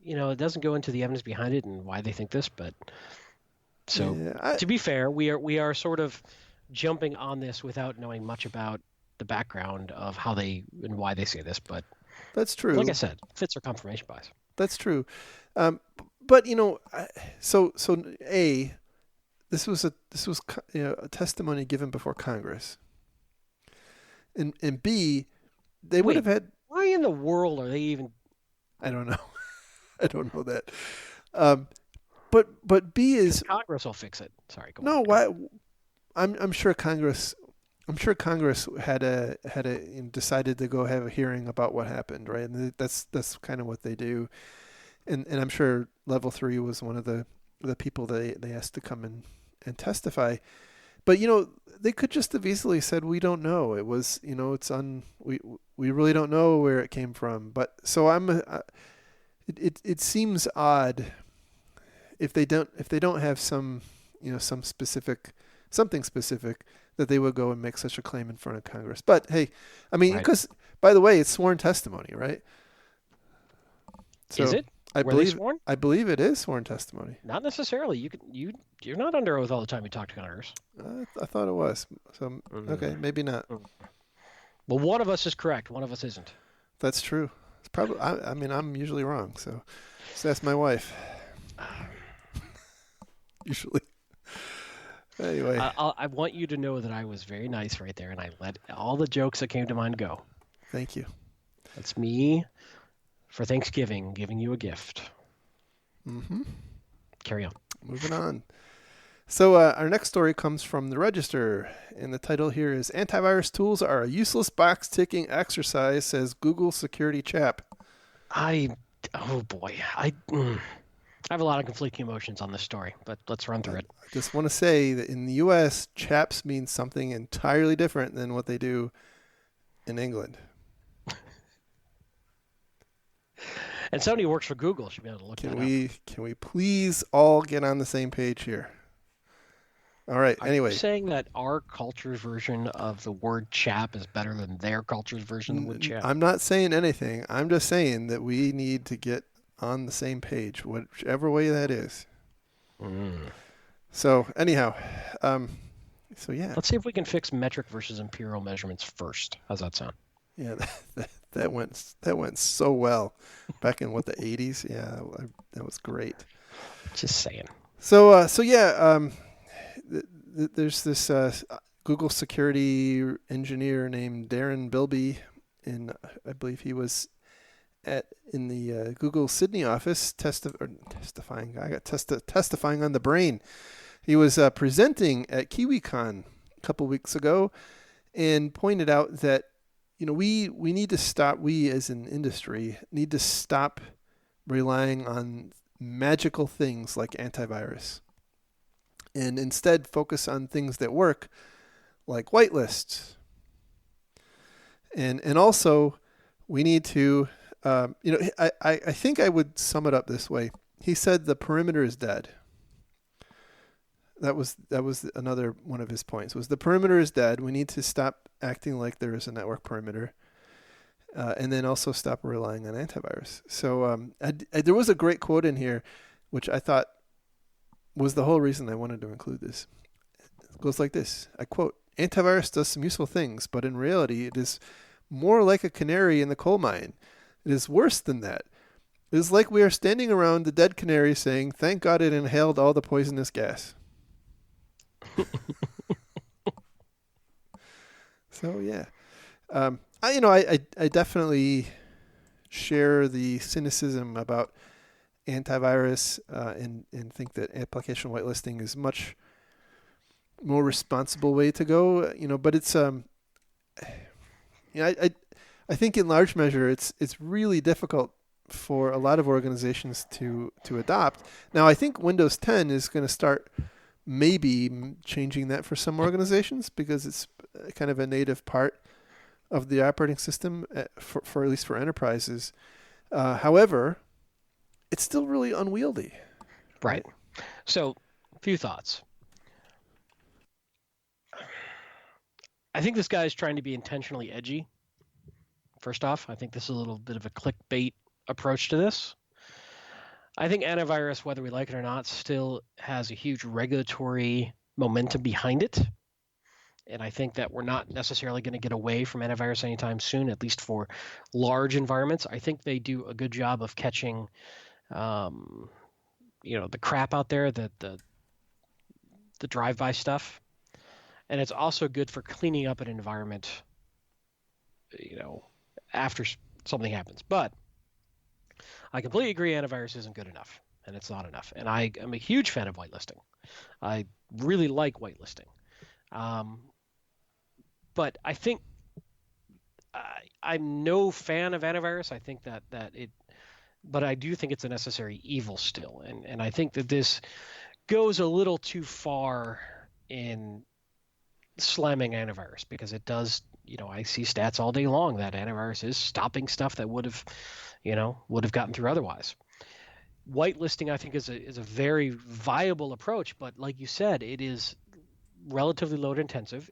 S2: It doesn't go into the evidence behind it and why they think this, but so
S1: Yeah,
S2: to be fair, we are sort of jumping on this without knowing much about the background of how they and why they say this. But
S1: that's
S2: like I
S1: true.
S2: said, fits our confirmation bias.
S1: That's true. Um, but so a this was a testimony given before Congress, and B, they would
S2: Wait,
S1: have had.
S2: why in the world are they even?
S1: I don't know. I don't know that. Um, but B
S2: Because
S1: is
S2: Congress will fix it. Sorry, go on.
S1: no.
S2: Go on.
S1: Why? I'm sure Congress. I'm sure Congress had decided to go have a hearing about what happened, right? And that's kind of what they do. And I'm sure Level 3 was one of the people they asked to come and testify. But they could just have easily said we don't know. It was we really don't know where it came from. But so it seems odd if they don't have some something specific that they would go and make such a claim in front of Congress. But hey, I mean,
S2: Right.
S1: because by the way, it's sworn testimony, right?
S2: Is
S1: So
S2: it?
S1: I
S2: Were they
S1: believe
S2: sworn?
S1: I believe it is sworn testimony.
S2: Not necessarily. You're not under oath all the time you talk to Congress.
S1: I thought it was. So okay,
S2: Mm.
S1: maybe not.
S2: Well, one of us is correct. One of us isn't.
S1: That's true. It's probably. I mean, I'm usually wrong. So ask my wife. Usually. Anyway,
S2: I want you to know that I was very nice right there, and I let all the jokes that came to mind go.
S1: thank you.
S2: That's me for Thanksgiving giving you a gift.
S1: Hmm.
S2: Carry on.
S1: Moving on. So our next story comes from the Register, and the title here is "Antivirus Tools Are a Useless Box Ticking Exercise," says Google security chap.
S2: Oh boy, I have a lot of conflicting emotions on this story, but let's run through it.
S1: I just want to say that in the U.S., chaps means something entirely different than what they do in England.
S2: And somebody who works for Google should be able to look
S1: Can
S2: that up.
S1: we please all get on the same page here? All right.
S2: Are
S1: Anyway,
S2: you saying that our culture's version of the word chap is better than their culture's version of the word chap?
S1: I'm not saying anything. I'm just saying that we need to get on the same page, whichever way that is.
S2: Mm.
S1: So anyhow, so yeah,
S2: Let's see if we can fix metric versus imperial measurements first. How's that sound?
S1: yeah, that went so well back in the 80s. Yeah, that was great.
S2: Just saying.
S1: So yeah, there's this Google security engineer named Darren Bilby, and I believe he was in the Google Sydney office testifying. I got testifying on the brain. He was presenting at KiwiCon a couple weeks ago, and pointed out that we need to stop. We as an industry need to stop relying on magical things like antivirus and instead focus on things that work like whitelist. And also we need to, I think I would sum it up this way. He said the perimeter is dead. That was another one of his points. Was the perimeter is dead. We need to stop acting like there is a network perimeter, and then also stop relying on antivirus. So there was a great quote in here, which I thought was the whole reason I wanted to include this. It goes like this. I quote: "Antivirus does some useful things, but in reality, it is more like a canary in the coal mine. It is worse than that. It is like we are standing around the dead canary saying, 'Thank God it inhaled all the poisonous gas.'" So yeah, I definitely share the cynicism about antivirus and think that application whitelisting is much more responsible way to go. But it's I think in large measure it's really difficult for a lot of organizations to adopt. Now I think Windows 10 is going to start maybe changing that for some organizations because it's kind of a native part of the operating system for at least for enterprises. However, it's still really unwieldy.
S2: Right. So, a few thoughts. I think this guy is trying to be intentionally edgy. First off, I think this is a little bit of a clickbait approach to this. I think antivirus, whether we like it or not, still has a huge regulatory momentum behind it. And I think that we're not necessarily going to get away from antivirus anytime soon, at least for large environments. I think they do a good job of catching, the crap out there, the drive-by stuff. And it's also good for cleaning up an environment, after something happens. But I completely agree antivirus isn't good enough, and it's not enough. And I am a huge fan of whitelisting. I really like whitelisting. But I think I'm no fan of antivirus. I think that it, but I do think it's a necessary evil still. And I think that this goes a little too far in slamming antivirus because it does, I see stats all day long that antivirus is stopping stuff that would have gotten through otherwise. Whitelisting, I think, is a very viable approach, but like you said, it is relatively load intensive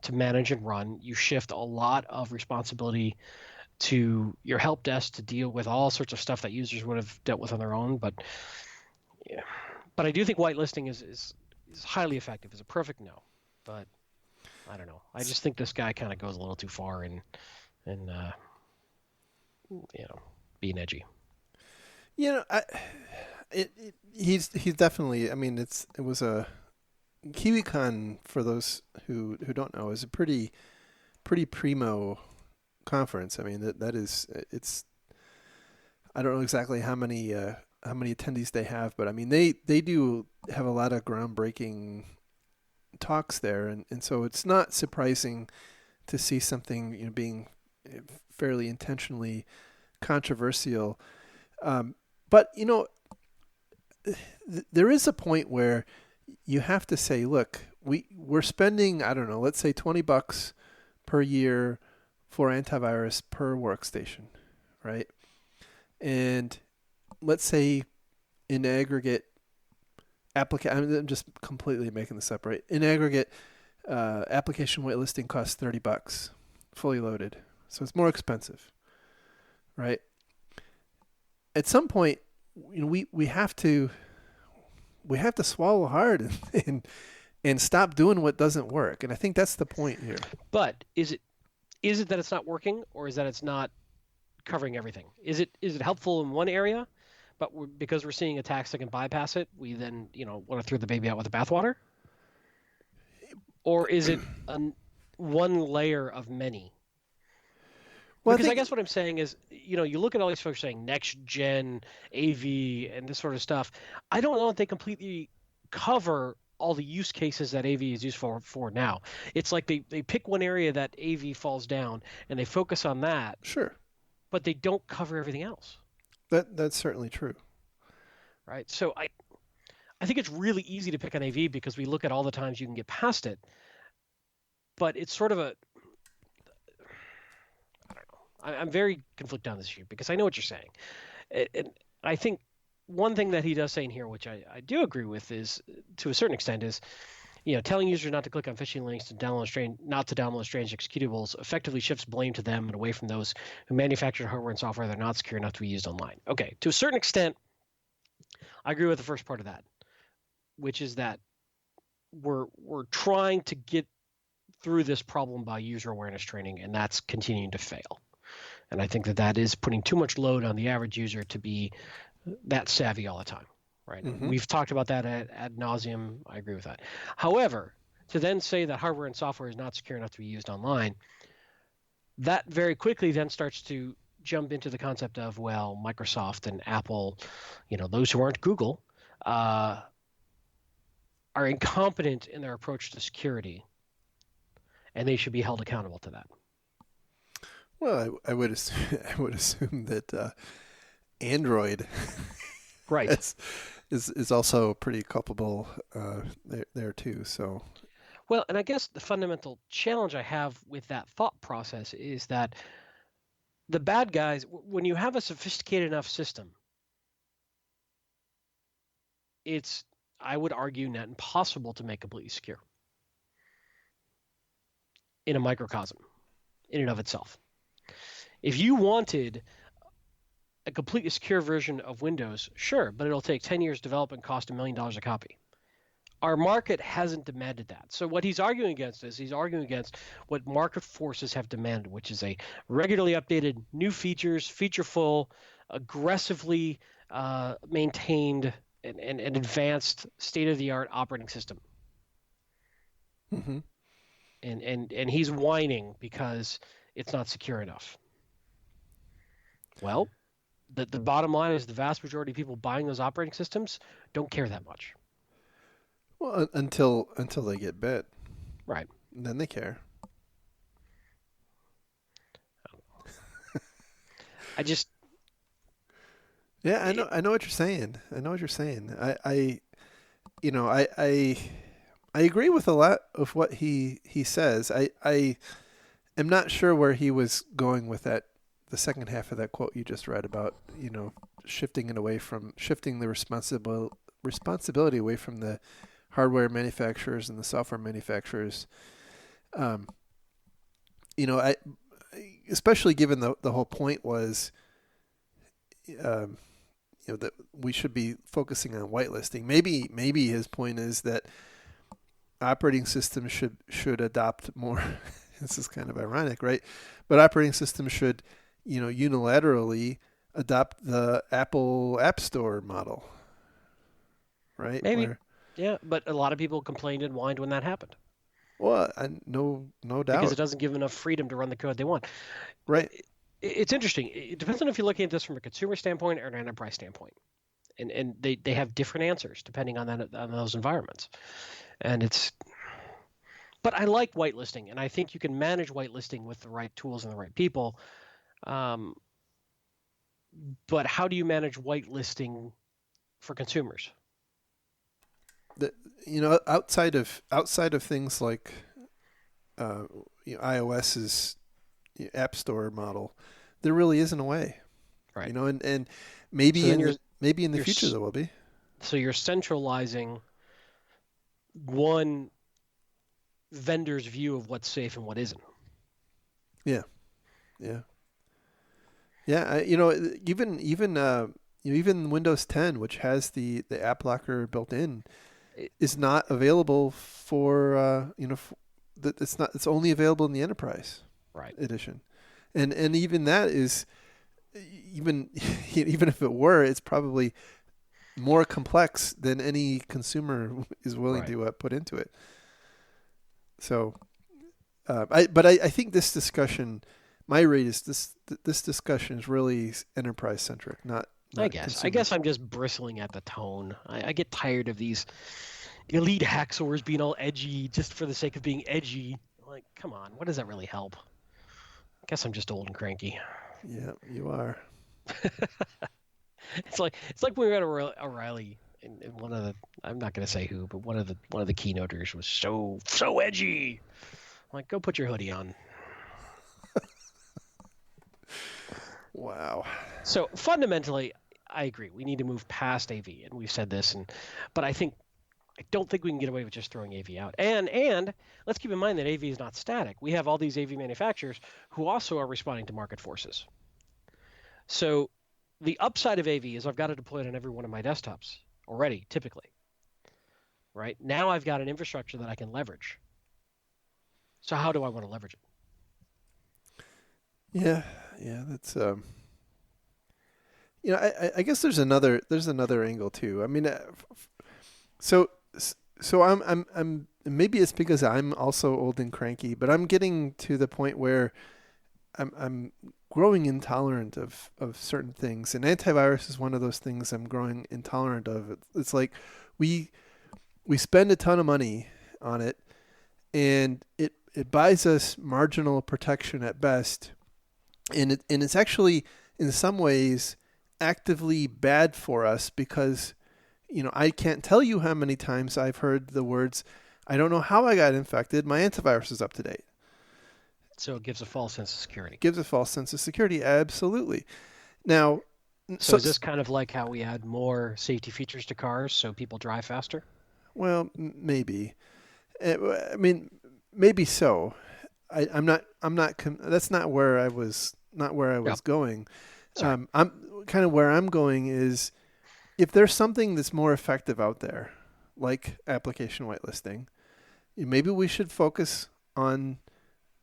S2: to manage and run. You shift a lot of responsibility to your help desk to deal with all sorts of stuff that users would have dealt with on their own. But I do think whitelisting is highly effective. It's a perfect no, but I don't know. I just think this guy kind of goes a little too far in being edgy.
S1: He's definitely. I mean, it was a KiwiCon, for those who don't know, is a pretty primo conference. I mean, that is it's. I don't know exactly how many attendees they have, but I mean they do have a lot of groundbreaking talks there, and so it's not surprising to see something being fairly intentionally controversial. But there is a point where you have to say, look, we're spending, I don't know, let's say $20 per year for antivirus per workstation, right? And let's say in aggregate, I'm just completely making this up, right? In aggregate, application whitelisting costs $30 fully loaded, so it's more expensive, right? At some point, we have to swallow hard and stop doing what doesn't work, and I think that's the point here.
S2: But is it that it's not working, or is that it's not covering everything? Is it helpful in one area, but because we're seeing attacks that can bypass it, we then want to throw the baby out with the bathwater? Or is it one layer of many? Well, because I guess what I'm saying is, you look at all these folks saying next gen AV and this sort of stuff. I don't know if they completely cover all the use cases that AV is used for now. It's like they pick one area that AV falls down and they focus on that.
S1: Sure.
S2: But they don't cover everything else.
S1: That's certainly true.
S2: right? So I think it's really easy to pick on AV because we look at all the times you can get past it, but it's sort of a I don't know. I'm very conflicted on this issue because I know what you're saying, and I think one thing that he does say in here, which I do agree with, is to a certain extent is telling users not to click on phishing links to not to download strange executables effectively shifts blame to them and away from those who manufacture hardware and software that are not secure enough to be used online. Okay, to a certain extent, I agree with the first part of that, which is that we're trying to get through this problem by user awareness training, and that's continuing to fail. And I think that is putting too much load on the average user to be that savvy all the time, right?
S1: Mm-hmm.
S2: We've talked about that ad nauseum. I agree with that. However, to then say that hardware and software is not secure enough to be used online, that very quickly then starts to jump into the concept of, well, Microsoft and Apple, those who aren't Google, are incompetent in their approach to security, and they should be held accountable to that.
S1: Well, I would assume that Android
S2: Right.
S1: is also pretty culpable there too. So
S2: Well, and I guess the fundamental challenge I have with that thought process is that the bad guys, when you have a sophisticated enough system, it's, I would argue, not impossible to make completely secure in a microcosm in and of itself. If you wanted a completely secure version of Windows, sure, but it'll take 10 years to develop and cost $1 million a copy. Our market hasn't demanded that. So what he's arguing against is he's arguing against what market forces have demanded, which is a regularly updated, new features, featureful, aggressively maintained, and advanced state-of-the-art operating system.
S1: mm-hmm.
S2: And he's whining because it's not secure enough. Well, the bottom line is the vast majority of people buying those operating systems don't care that much.
S1: Well, until they get bit,
S2: Right.
S1: then they care.
S2: I just
S1: Yeah, I know what you're saying. I know what you're saying. I agree with a lot of what he says. I am not sure where he was going with that. The second half of that quote you just read about, shifting the responsibility away from the hardware manufacturers and the software manufacturers. I especially given the whole point was, that we should be focusing on whitelisting. Maybe his point is that operating systems should adopt more. This is kind of ironic, right? But operating systems should, unilaterally adopt the Apple App Store model, right?
S2: maybe, yeah, but a lot of people complained and whined when that happened.
S1: Well, no doubt.
S2: Because it doesn't give them enough freedom to run the code they want.
S1: Right.
S2: It's interesting. It depends on if you're looking at this from a consumer standpoint or an enterprise standpoint. And they have different answers depending on those environments. But I like whitelisting, and I think you can manage whitelisting with the right tools and the right people. But how do you manage whitelisting for consumers?
S1: Outside of things like iOS's App Store model, there really isn't a way,
S2: right?
S1: And maybe so maybe in the future there will be.
S2: So you're centralizing one vendor's view of what's safe and what isn't.
S1: Yeah. Even Windows 10, which has the app locker built in, is not available for it's only available in the enterprise edition, and even that is even if it were, it's probably more complex than any consumer is willing to put into it. So, I think this discussion, my read is this discussion is really enterprise centric, not
S2: I guess I'm just bristling at the tone. I get tired of these elite hacksaws being all edgy just for the sake of being edgy. Like, come on, what does that really help? I guess I'm just old and cranky.
S1: Yeah, you are.
S2: It's like when we were at O'Reilly, and one of the, I'm not going to say who, but one of the keynoters was so edgy. I'm like, go put your hoodie on.
S1: Wow.
S2: So fundamentally, I agree. We need to move past AV, and we've said this, but I don't think we can get away with just throwing AV out. And let's keep in mind that AV is not static. We have all these AV manufacturers who also are responding to market forces. So the upside of AV is I've got to deploy it on every one of my desktops already, typically. Right? Now I've got an infrastructure that I can leverage. So how do I want to leverage it?
S1: Yeah, that's I guess there's another angle too. I mean, so I'm maybe it's because I'm also old and cranky, but I'm getting to the point where I'm growing intolerant of certain things, and antivirus is one of those things I'm growing intolerant of. It's like we spend a ton of money on it, and it buys us marginal protection at best, and it's actually in some ways actively bad for us because I can't tell you how many times I've heard the words, I don't know how I got infected, my antivirus is up to date.
S2: So it gives a false sense of security.
S1: Gives a false sense of security, absolutely. Now,
S2: so is this kind of like how we add more safety features to cars so people drive faster?
S1: Well, maybe. I mean, maybe so. I'm not. That's not where I was. Not where I was going. I'm kind of where I'm going is, if there's something that's more effective out there, like application whitelisting, maybe we should focus on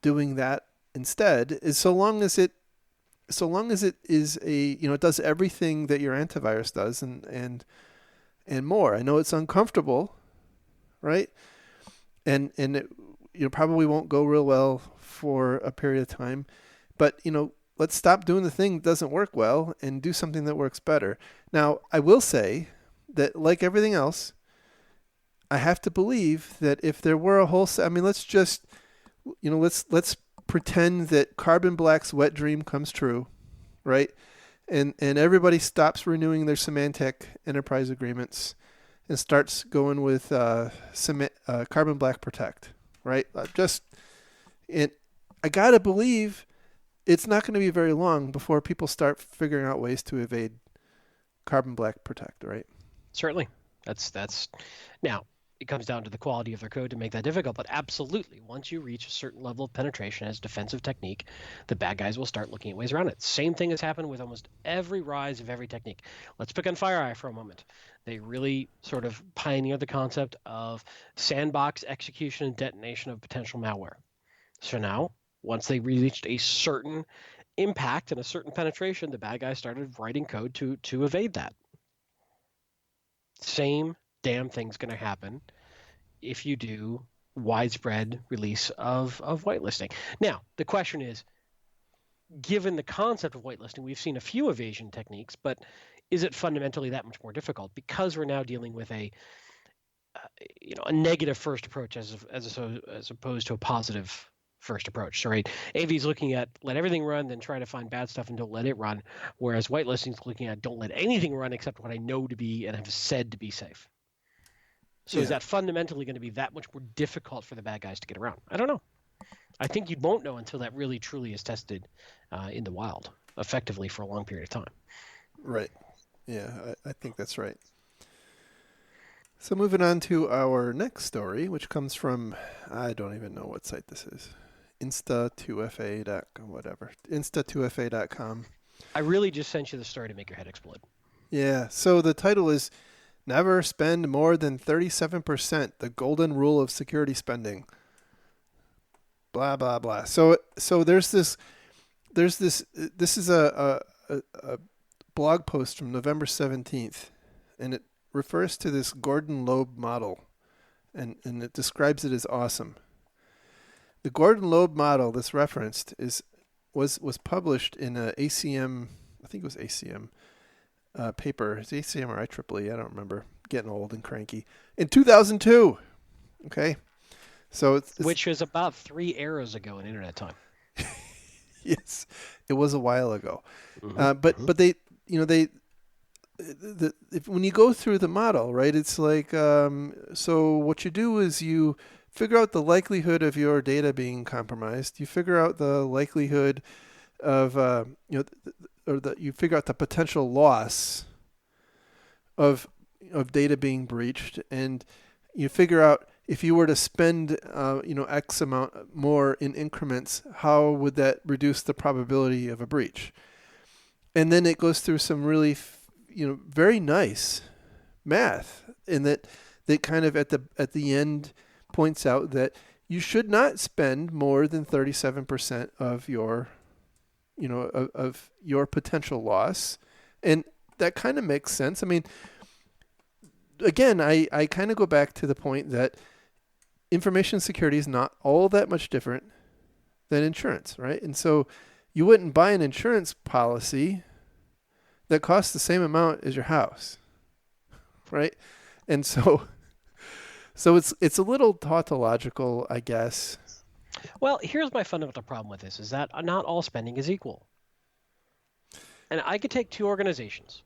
S1: doing that instead. Is so long as it is it does everything that your antivirus does and more. I know it's uncomfortable, right? And it probably won't go real well for a period of time, but let's stop doing the thing that doesn't work well and do something that works better. Now, I will say that, like everything else, I have to believe that if there were a whole, let's just, let's pretend that Carbon Black's wet dream comes true, right? And everybody stops renewing their Symantec enterprise agreements and starts going with Carbon Black Protect, right? I gotta believe it's not going to be very long before people start figuring out ways to evade Carbon Black Protect, right?
S2: Certainly. That's now it comes down to the quality of their code to make that difficult, but absolutely, once you reach a certain level of penetration as defensive technique, the bad guys will start looking at ways around it. Same thing has happened with almost every rise of every technique. Let's pick on FireEye for a moment. They really sort of pioneered the concept of sandbox execution and detonation of potential malware. So now, once they reached a certain impact and a certain penetration, the bad guys started writing code to evade that. Same damn thing's going to happen if you do widespread release of whitelisting. Now, the question is, given the concept of whitelisting, we've seen a few evasion techniques, but is it fundamentally that much more difficult? Because we're now dealing with a negative first approach as opposed to a positive first approach. So, right, AV is looking at let everything run, then try to find bad stuff and don't let it run. Whereas whitelisting is looking at don't let anything run except what I know to be and have said to be safe. So is that fundamentally going to be that much more difficult for the bad guys to get around? I don't know. I think you won't know until that really truly is tested in the wild effectively for a long period of time.
S1: Right. Yeah, I think that's right. So moving on to our next story, which comes from, I don't even know what site this is. Insta2fa.com.
S2: I really just sent you the story to make your head explode.
S1: Yeah. So the title is Never Spend More Than 37%, the Golden Rule of Security Spending. Blah, blah, blah. So this is a blog post from November 17th, and it refers to this Gordon Loeb model, and it describes it as awesome. The Gordon Loeb model that's referenced was published in a ACM, I think it was ACM paper. It's ACM or IEEE, I don't remember. Getting old and cranky. In 2002. Okay, so it's
S2: which is about 3 eras ago in internet time.
S1: Yes, it was a while ago. But they when you go through the model, right, it's like, so what you do is you figure out the likelihood of your data being compromised. You figure out the likelihood of, or that you figure out the potential loss of data being breached, and you figure out if you were to spend X amount more in increments, how would that reduce the probability of a breach? And then it goes through some really very nice math, in that kind of at the end points out that you should not spend more than 37% of your of your potential loss. And that kind of makes sense. I mean, again, I kind of go back to the point that information security is not all that much different than insurance, right? And so you wouldn't buy an insurance policy that costs the same amount as your house, right? And so it's a little tautological, I guess.
S2: Well, here's my fundamental problem with this, is that not all spending is equal. And I could take two organizations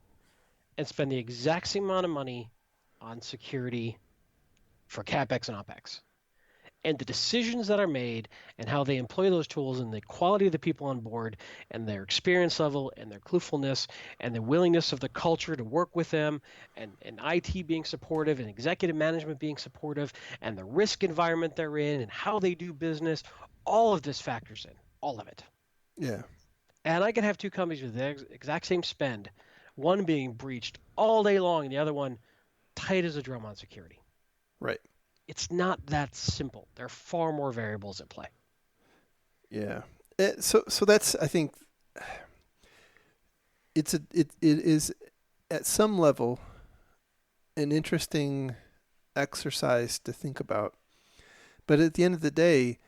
S2: and spend the exact same amount of money on security for CapEx and OpEx. And the decisions that are made and how they employ those tools and the quality of the people on board and their experience level and their cluefulness and the willingness of the culture to work with them, and IT being supportive and executive management being supportive, and the risk environment they're in and how they do business, all of this factors in, all of it.
S1: Yeah.
S2: And I could have two companies with the exact same spend, one being breached all day long and the other one tight as a drum on security.
S1: Right.
S2: It's not that simple. There are far more variables at play.
S1: Yeah. So that's, I think, it is at some level an interesting exercise to think about. But at the end of the day,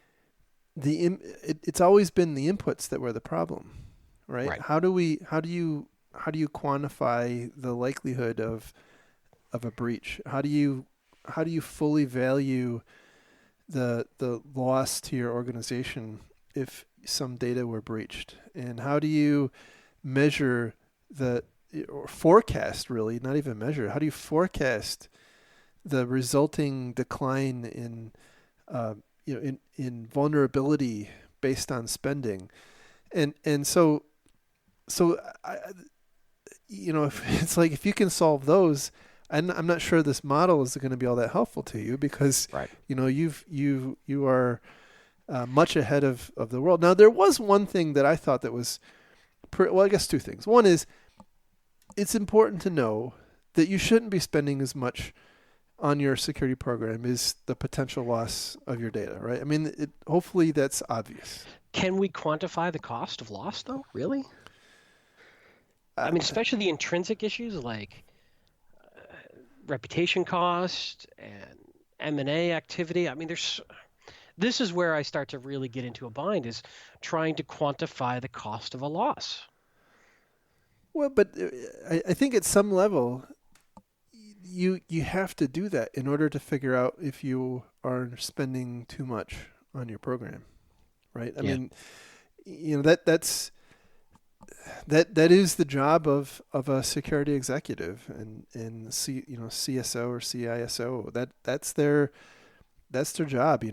S1: it's always been the inputs that were the problem, right? How do you quantify the likelihood of a breach? How do you fully value the loss to your organization if some data were breached? And how do you measure or forecast, really, not even measure, how do you forecast the resulting decline in in vulnerability based on spending? And so if it's like, if you can solve those, I'm not sure this model is going to be all that helpful to you, because you are much ahead of the world. Now, there was one thing that I thought that was I guess two things. One is, it's important to know that you shouldn't be spending as much on your security program as the potential loss of your data, right? I mean, hopefully that's obvious.
S2: Can we quantify the cost of loss, though? Really? I mean, especially the intrinsic issues like reputation cost and M&A activity. I mean, this is where I start to really get into a bind, is trying to quantify the cost of a loss.
S1: Well, but I think at some level, you have to do that in order to figure out if you are spending too much on your program, right? I mean, that is the job of a security executive and CSO or CISO. That's their job.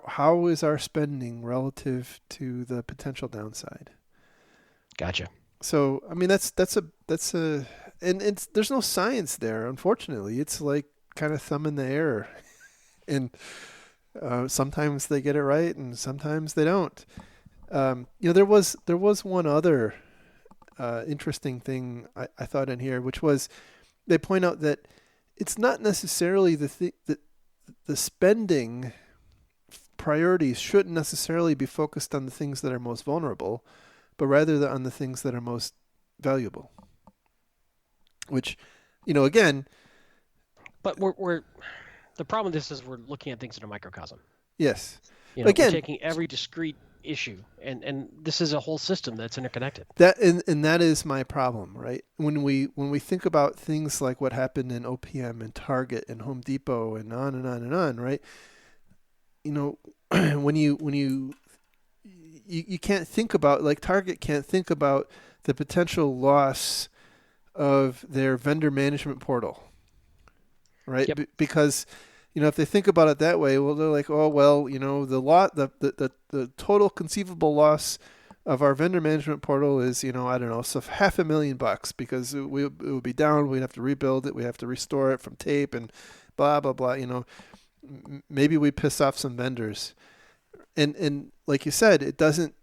S1: How is our spending relative to the potential downside?
S2: Gotcha.
S1: So, I mean, that's and there's no science there, unfortunately. It's like kind of thumb in the air, and sometimes they get it right, and sometimes they don't. There was one other interesting thing I thought in here, which was, they point out that it's not necessarily that the spending priorities shouldn't necessarily be focused on the things that are most vulnerable, but rather on the things that are most valuable. Which, again.
S2: But we're the problem with this is we're looking at things in a microcosm.
S1: Yes.
S2: Again, we're taking every discrete issue, and this is a whole system that's interconnected.
S1: And that is my problem, right? When we think about things like what happened in OPM and Target and Home Depot and on and on and on, right? When you can't think about, like, Target can't think about the potential loss of their vendor management portal, right?
S2: Yep.
S1: Because if they think about it that way, well, they're like, oh well, the total conceivable loss of our vendor management portal is, I don't know, so $500,000 because it would be down. We'd have to rebuild it. We have to restore it from tape and blah, blah, blah. Maybe we piss off some vendors. And like you said, it doesn't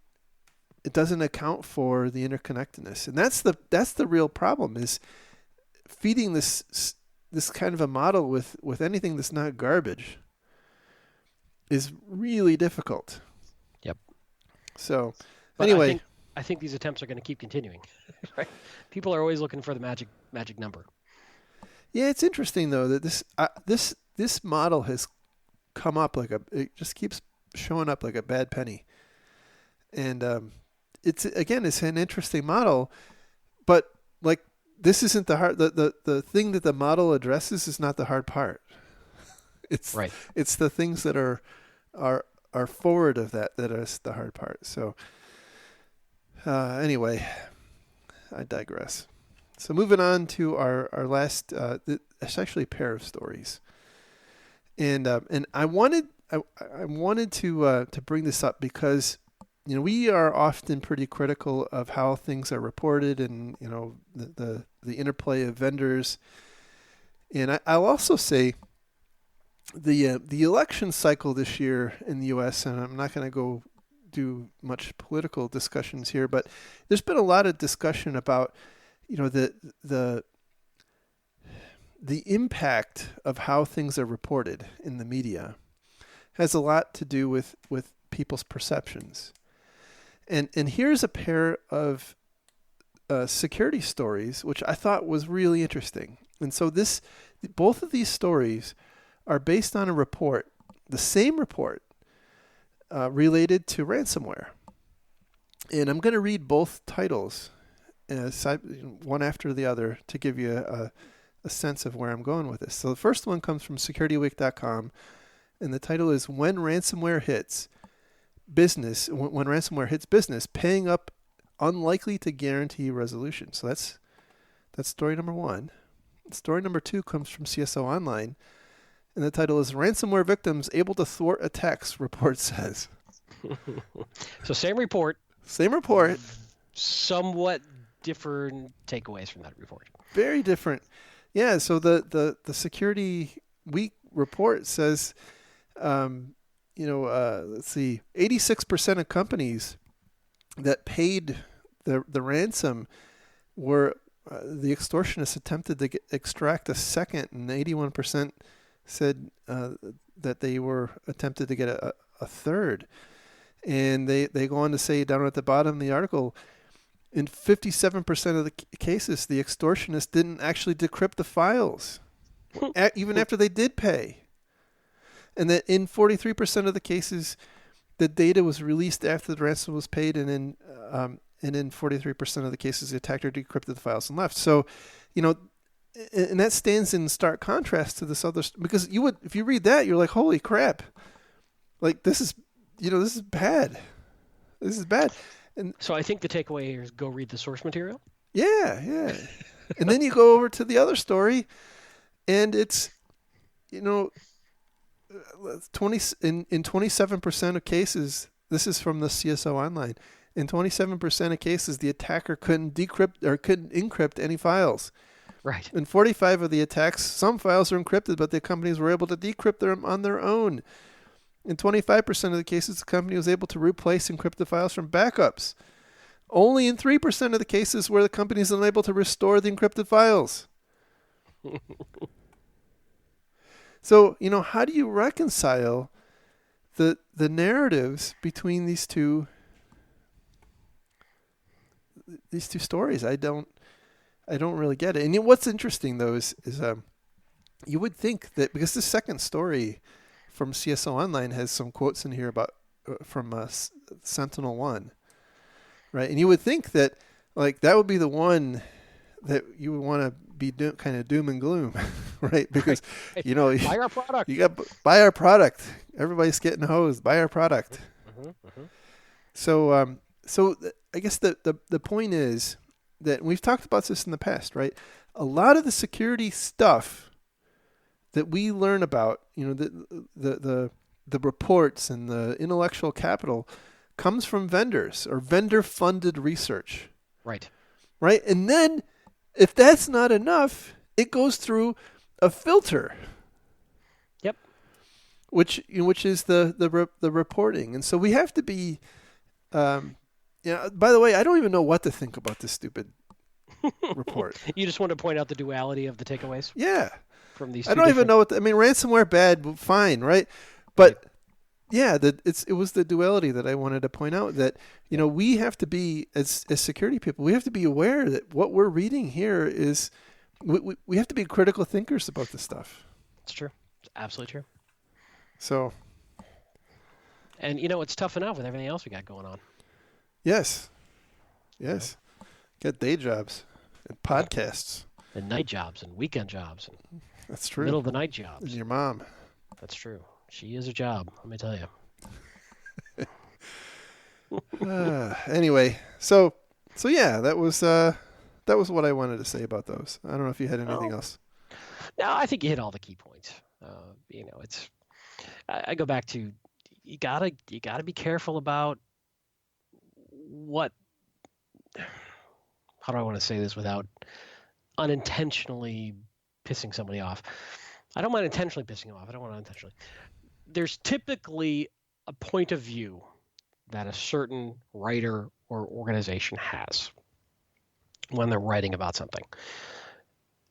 S1: account for the interconnectedness. And that's the real problem, is feeding this kind of a model with anything that's not garbage is really difficult.
S2: Yep.
S1: So
S2: but
S1: anyway,
S2: I think these attempts are going to keep continuing. Right? People are always looking for the magic number.
S1: Yeah, it's interesting though that this model has come up it just keeps showing up like a bad penny, and it's an interesting model, but like this isn't the hard the thing that the model addresses is not the hard part. It's
S2: right.
S1: It's the things that are forward of that is the hard part. So anyway, I digress. So moving on to our last, it's actually a pair of stories, and I wanted to bring this up because we are often pretty critical of how things are reported and the interplay of vendors, and I'll also say the election cycle this year in the U.S., and I'm not going to go do much political discussions here, but there's been a lot of discussion about the impact of how things are reported in the media has a lot to do with people's perceptions. And here's a pair of security stories which I thought was really interesting. And so both of these stories are based on a report, the same report, related to ransomware. And I'm going to read both titles, one after the other, to give you a sense of where I'm going with this. So the first one comes from SecurityWeek.com, and the title is "When Ransomware Hits Business," when ransomware hits business, paying up unlikely to guarantee resolution. So that's story number one. Story number two comes from CSO Online, and the title is "Ransomware Victims Able to Thwart Attacks," report says.
S2: So same report.
S1: Same report.
S2: Somewhat different takeaways from that report.
S1: Very different. Yeah, so the Security Week report says, let's see, 86% of companies that paid the ransom were the extortionists attempted to extract a second, and 81% said that they were attempted to get a third. And they go on to say down at the bottom of the article, in 57% of the cases, the extortionist didn't actually decrypt the files, even after they did pay. And that in 43% of the cases, the data was released after the ransom was paid, and in 43% of the cases, the attacker decrypted the files and left. So, and that stands in stark contrast to this other, because if you read that, you're like, holy crap, like this is bad. This is bad. And
S2: so I think the takeaway here is go read the source material.
S1: Yeah. And then you go over to the other story, and it's, 27% of cases, this is from the CSO Online, in 27% of cases, the attacker couldn't decrypt or couldn't encrypt any files.
S2: Right.
S1: In 45 of the attacks, some files are encrypted, but the companies were able to decrypt them on their own. In 25% of the cases, the company was able to replace encrypted files from backups. Only in 3% of the cases were the companies unable to restore the encrypted files. So, how do you reconcile the narratives between these two stories? I don't really get it. And what's interesting though is you would think that, because the second story from CSO Online has some quotes in here about from SentinelOne, right? And you would think that that would be the one that you would want to be kind of doom and gloom, right? Because
S2: buy our product.
S1: You got buy our product. Everybody's getting hosed. Buy our product.
S2: Mm-hmm.
S1: So I guess the point is that we've talked about this in the past, right? A lot of the security stuff that we learn about, the reports and the intellectual capital comes from vendors or vendor-funded research.
S2: Right.
S1: Right? And then if that's not enough, it goes through a filter.
S2: Yep.
S1: Which is the reporting. And so we have to be by the way, I don't even know what to think about this stupid report.
S2: You just want to point out the duality of the takeaways?
S1: Yeah.
S2: From these
S1: I don't even know ransomware bad, fine, right? But yeah, it was the duality that I wanted to point out, that we have to be, as security people, we have to be aware that what we're reading here is we have to be critical thinkers about this stuff.
S2: It's true. It's absolutely true.
S1: So,
S2: and it's tough enough with everything else we got going on.
S1: Yes. Got day jobs and podcasts
S2: and night jobs and weekend jobs and
S1: that's true.
S2: Middle of the night jobs.
S1: And your mom.
S2: That's true. She is a job, let me tell you.
S1: Anyway, so yeah, that was what I wanted to say about those. I don't know if you had anything else.
S2: No, I think you hit all the key points. It's I go back to you gotta be careful about what. How do I want to say this without unintentionally pissing somebody off? I don't mind intentionally pissing them off. I don't want to unintentionally. There's typically a point of view that a certain writer or organization has when they're writing about something.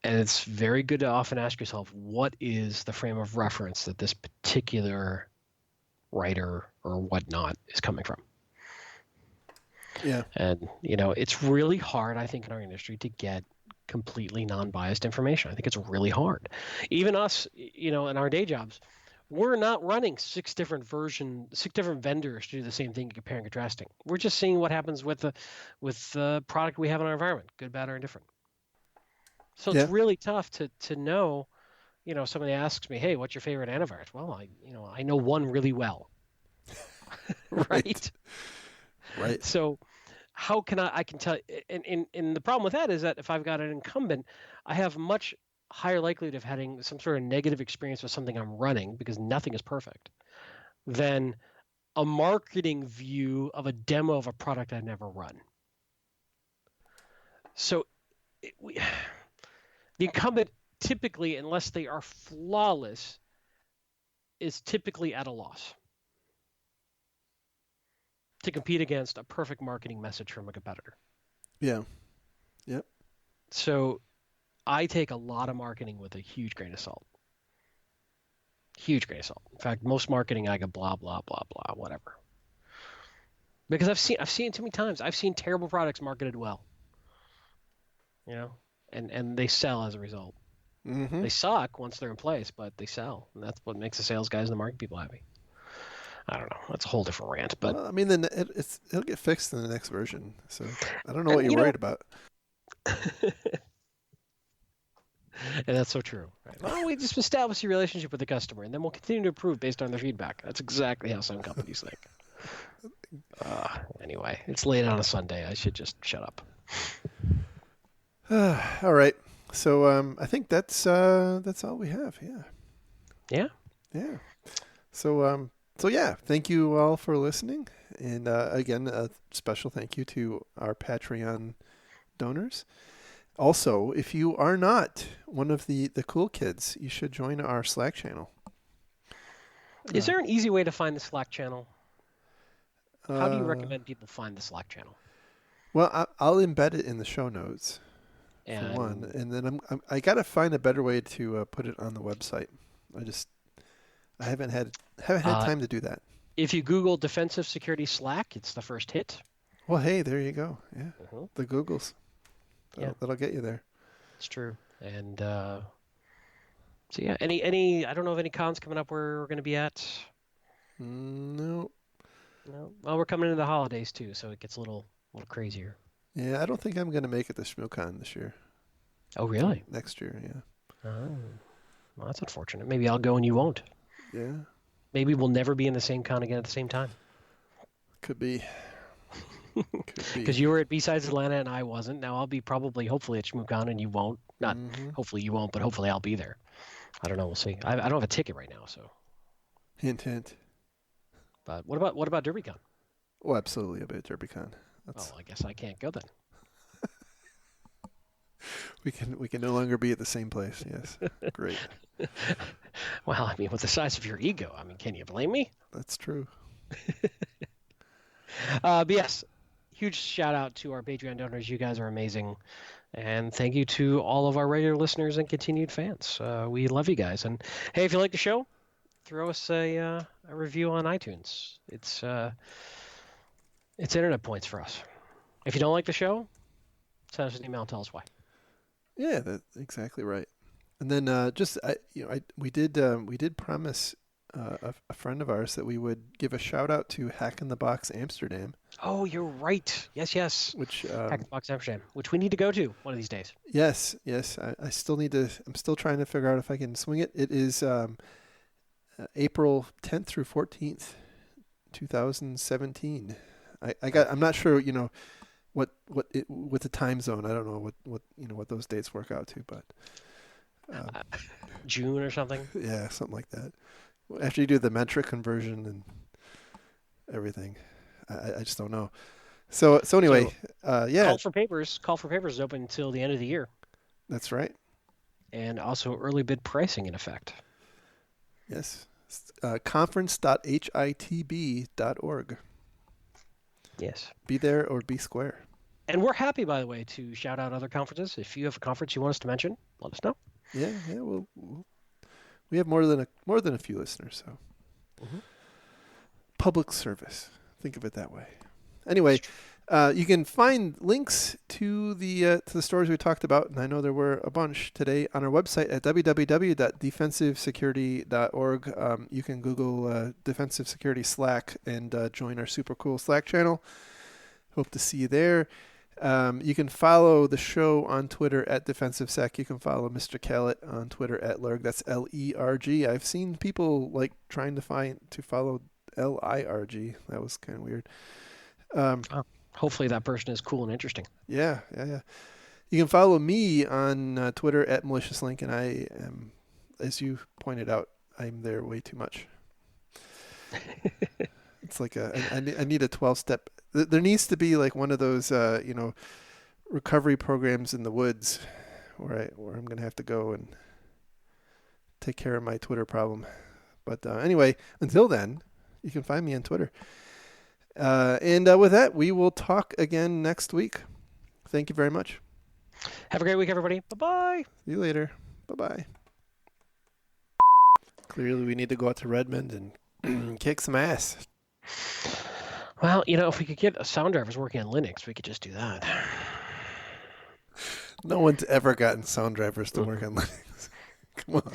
S2: And it's very good to often ask yourself, what is the frame of reference that this particular writer or whatnot is coming from?
S1: Yeah.
S2: And, it's really hard, I think, in our industry to get completely non-biased information. I think it's really hard. Even us, in our day jobs, we're not running six different vendors to do the same thing, comparing and contrasting. We're just seeing what happens with the product we have in our environment, good, bad, or indifferent. So it's really tough to know. Somebody asks me, "Hey, what's your favorite antivirus?" Well, I know one really well, right?
S1: Right.
S2: So how can I can tell, and the problem with that is that if I've got an incumbent, I have much higher likelihood of having some sort of negative experience with something I'm running, because nothing is perfect, than a marketing view of a demo of a product I've never run. So the incumbent typically, unless they are flawless, is typically at a loss to compete against a perfect marketing message from a competitor.
S1: Yeah. Yep.
S2: So I take a lot of marketing with a huge grain of salt. Huge grain of salt. In fact, most marketing I go blah, blah, blah, blah, whatever. Because I've seen it too many times. I've seen terrible products marketed well. And they sell as a result.
S1: Mm-hmm.
S2: They suck once they're in place, but they sell. And that's what makes the sales guys and the marketing people happy. I don't know. That's a whole different rant. But
S1: well, I mean, then it'll get fixed in the next version. So I don't know what you're worried about.
S2: And that's so true. Right? Well, we just establish a relationship with the customer, and then we'll continue to improve based on their feedback. That's exactly how some companies think. Anyway, it's late on a Sunday. I should just shut up.
S1: All right. So I think that's all we have. Yeah.
S2: Yeah.
S1: Yeah. So yeah, thank you all for listening, and again, a special thank you to our Patreon donors. Also, if you are not one of the cool kids, you should join our Slack channel.
S2: Is there an easy way to find the Slack channel? How do you recommend people find the Slack channel?
S1: Well, I'll embed it in the show notes for one, and then I got to find a better way to put it on the website. I haven't had time to do that. If
S2: you Google Defensive Security Slack, it's the first hit.
S1: Well, hey, there you go. Yeah, the Googles. That'll get you there.
S2: It's true. And so yeah, any I don't know of any cons coming up where we're going to be at.
S1: No.
S2: Well, we're coming into the holidays too, so it gets a little crazier.
S1: Yeah, I don't think I'm going to make it to ShmooCon this year.
S2: Oh, really?
S1: Next year, yeah.
S2: Oh, well, that's unfortunate. Maybe I'll go and you won't.
S1: Yeah.
S2: Maybe we'll never be in the same con again at the same time.
S1: Could be. Could be.
S2: Because you were at B-Sides Atlanta and I wasn't. Now I'll be hopefully at ShmooCon and you won't. Not hopefully you won't, but hopefully I'll be there. I don't know. We'll see. I don't have a ticket right now, so.
S1: Hint, hint.
S2: But what about DerbyCon?
S1: Oh, absolutely. About DerbyCon.
S2: Oh, I guess I can't go then.
S1: We can no longer be at the same place. Yes. Great.
S2: Well, I mean, with the size of your ego, I mean, can you blame me?
S1: That's true.
S2: But yes, huge shout out to our Patreon donors. You guys are amazing. And thank you to all of our regular listeners and continued fans. We love you guys. And hey, if you like the show, throw us a review on iTunes. It's internet points for us. If you don't like the show, send us an email and tell us why.
S1: Yeah, that's exactly right. And then we did promise a friend of ours that we would give a shout out to Hack in the Box Amsterdam.
S2: Oh, you're right. Yes.
S1: Which
S2: Hack in the Box Amsterdam, which we need to go to one of these days.
S1: Yes. I still need to. I'm still trying to figure out if I can swing it. It is April 10th through 14th, 2017. I'm not sure. What with the time zone. I don't know what those dates work out to, but
S2: June or something.
S1: Yeah, something like that. After you do the metric conversion and everything, I just don't know. So anyway, yeah.
S2: Call for Papers is open until the end of the year.
S1: That's right.
S2: And also early bid pricing in effect.
S1: Yes. Conference.hitb.org.
S2: Yes.
S1: Be there or be square.
S2: And we're happy, by the way, to shout out other conferences. If you have a conference you want us to mention, let us know.
S1: Yeah. We have more than a few listeners, so public service. Think of it that way. Anyway, you can find links to the stories we talked about, and I know there were a bunch today on our website at www.defensivesecurity.org. You can Google Defensive Security Slack and join our super cool Slack channel. Hope to see you there. You can follow the show on Twitter at DefensiveSec. You can follow Mr. Callett on Twitter at Lerg. That's Lerg. I've seen people trying to follow Lirg. That was kind of weird.
S2: Hopefully that person is cool and interesting.
S1: Yeah. You can follow me on Twitter at MaliciousLink, and I am, as you pointed out, I'm there way too much. It's like I need a 12-step. There needs to be like one of those recovery programs in the woods where I'm gonna have to go and take care of my Twitter problem. But anyway, until then, you can find me on Twitter. And with that, we will talk again next week. Thank you very much.
S2: Have a great week, everybody. Bye-bye.
S1: See you later. Bye-bye. Clearly, we need to go out to Redmond and kick some ass.
S2: Well, if we could get sound drivers working on Linux, we could just do that.
S1: No one's ever gotten sound drivers to work on Linux. Come on.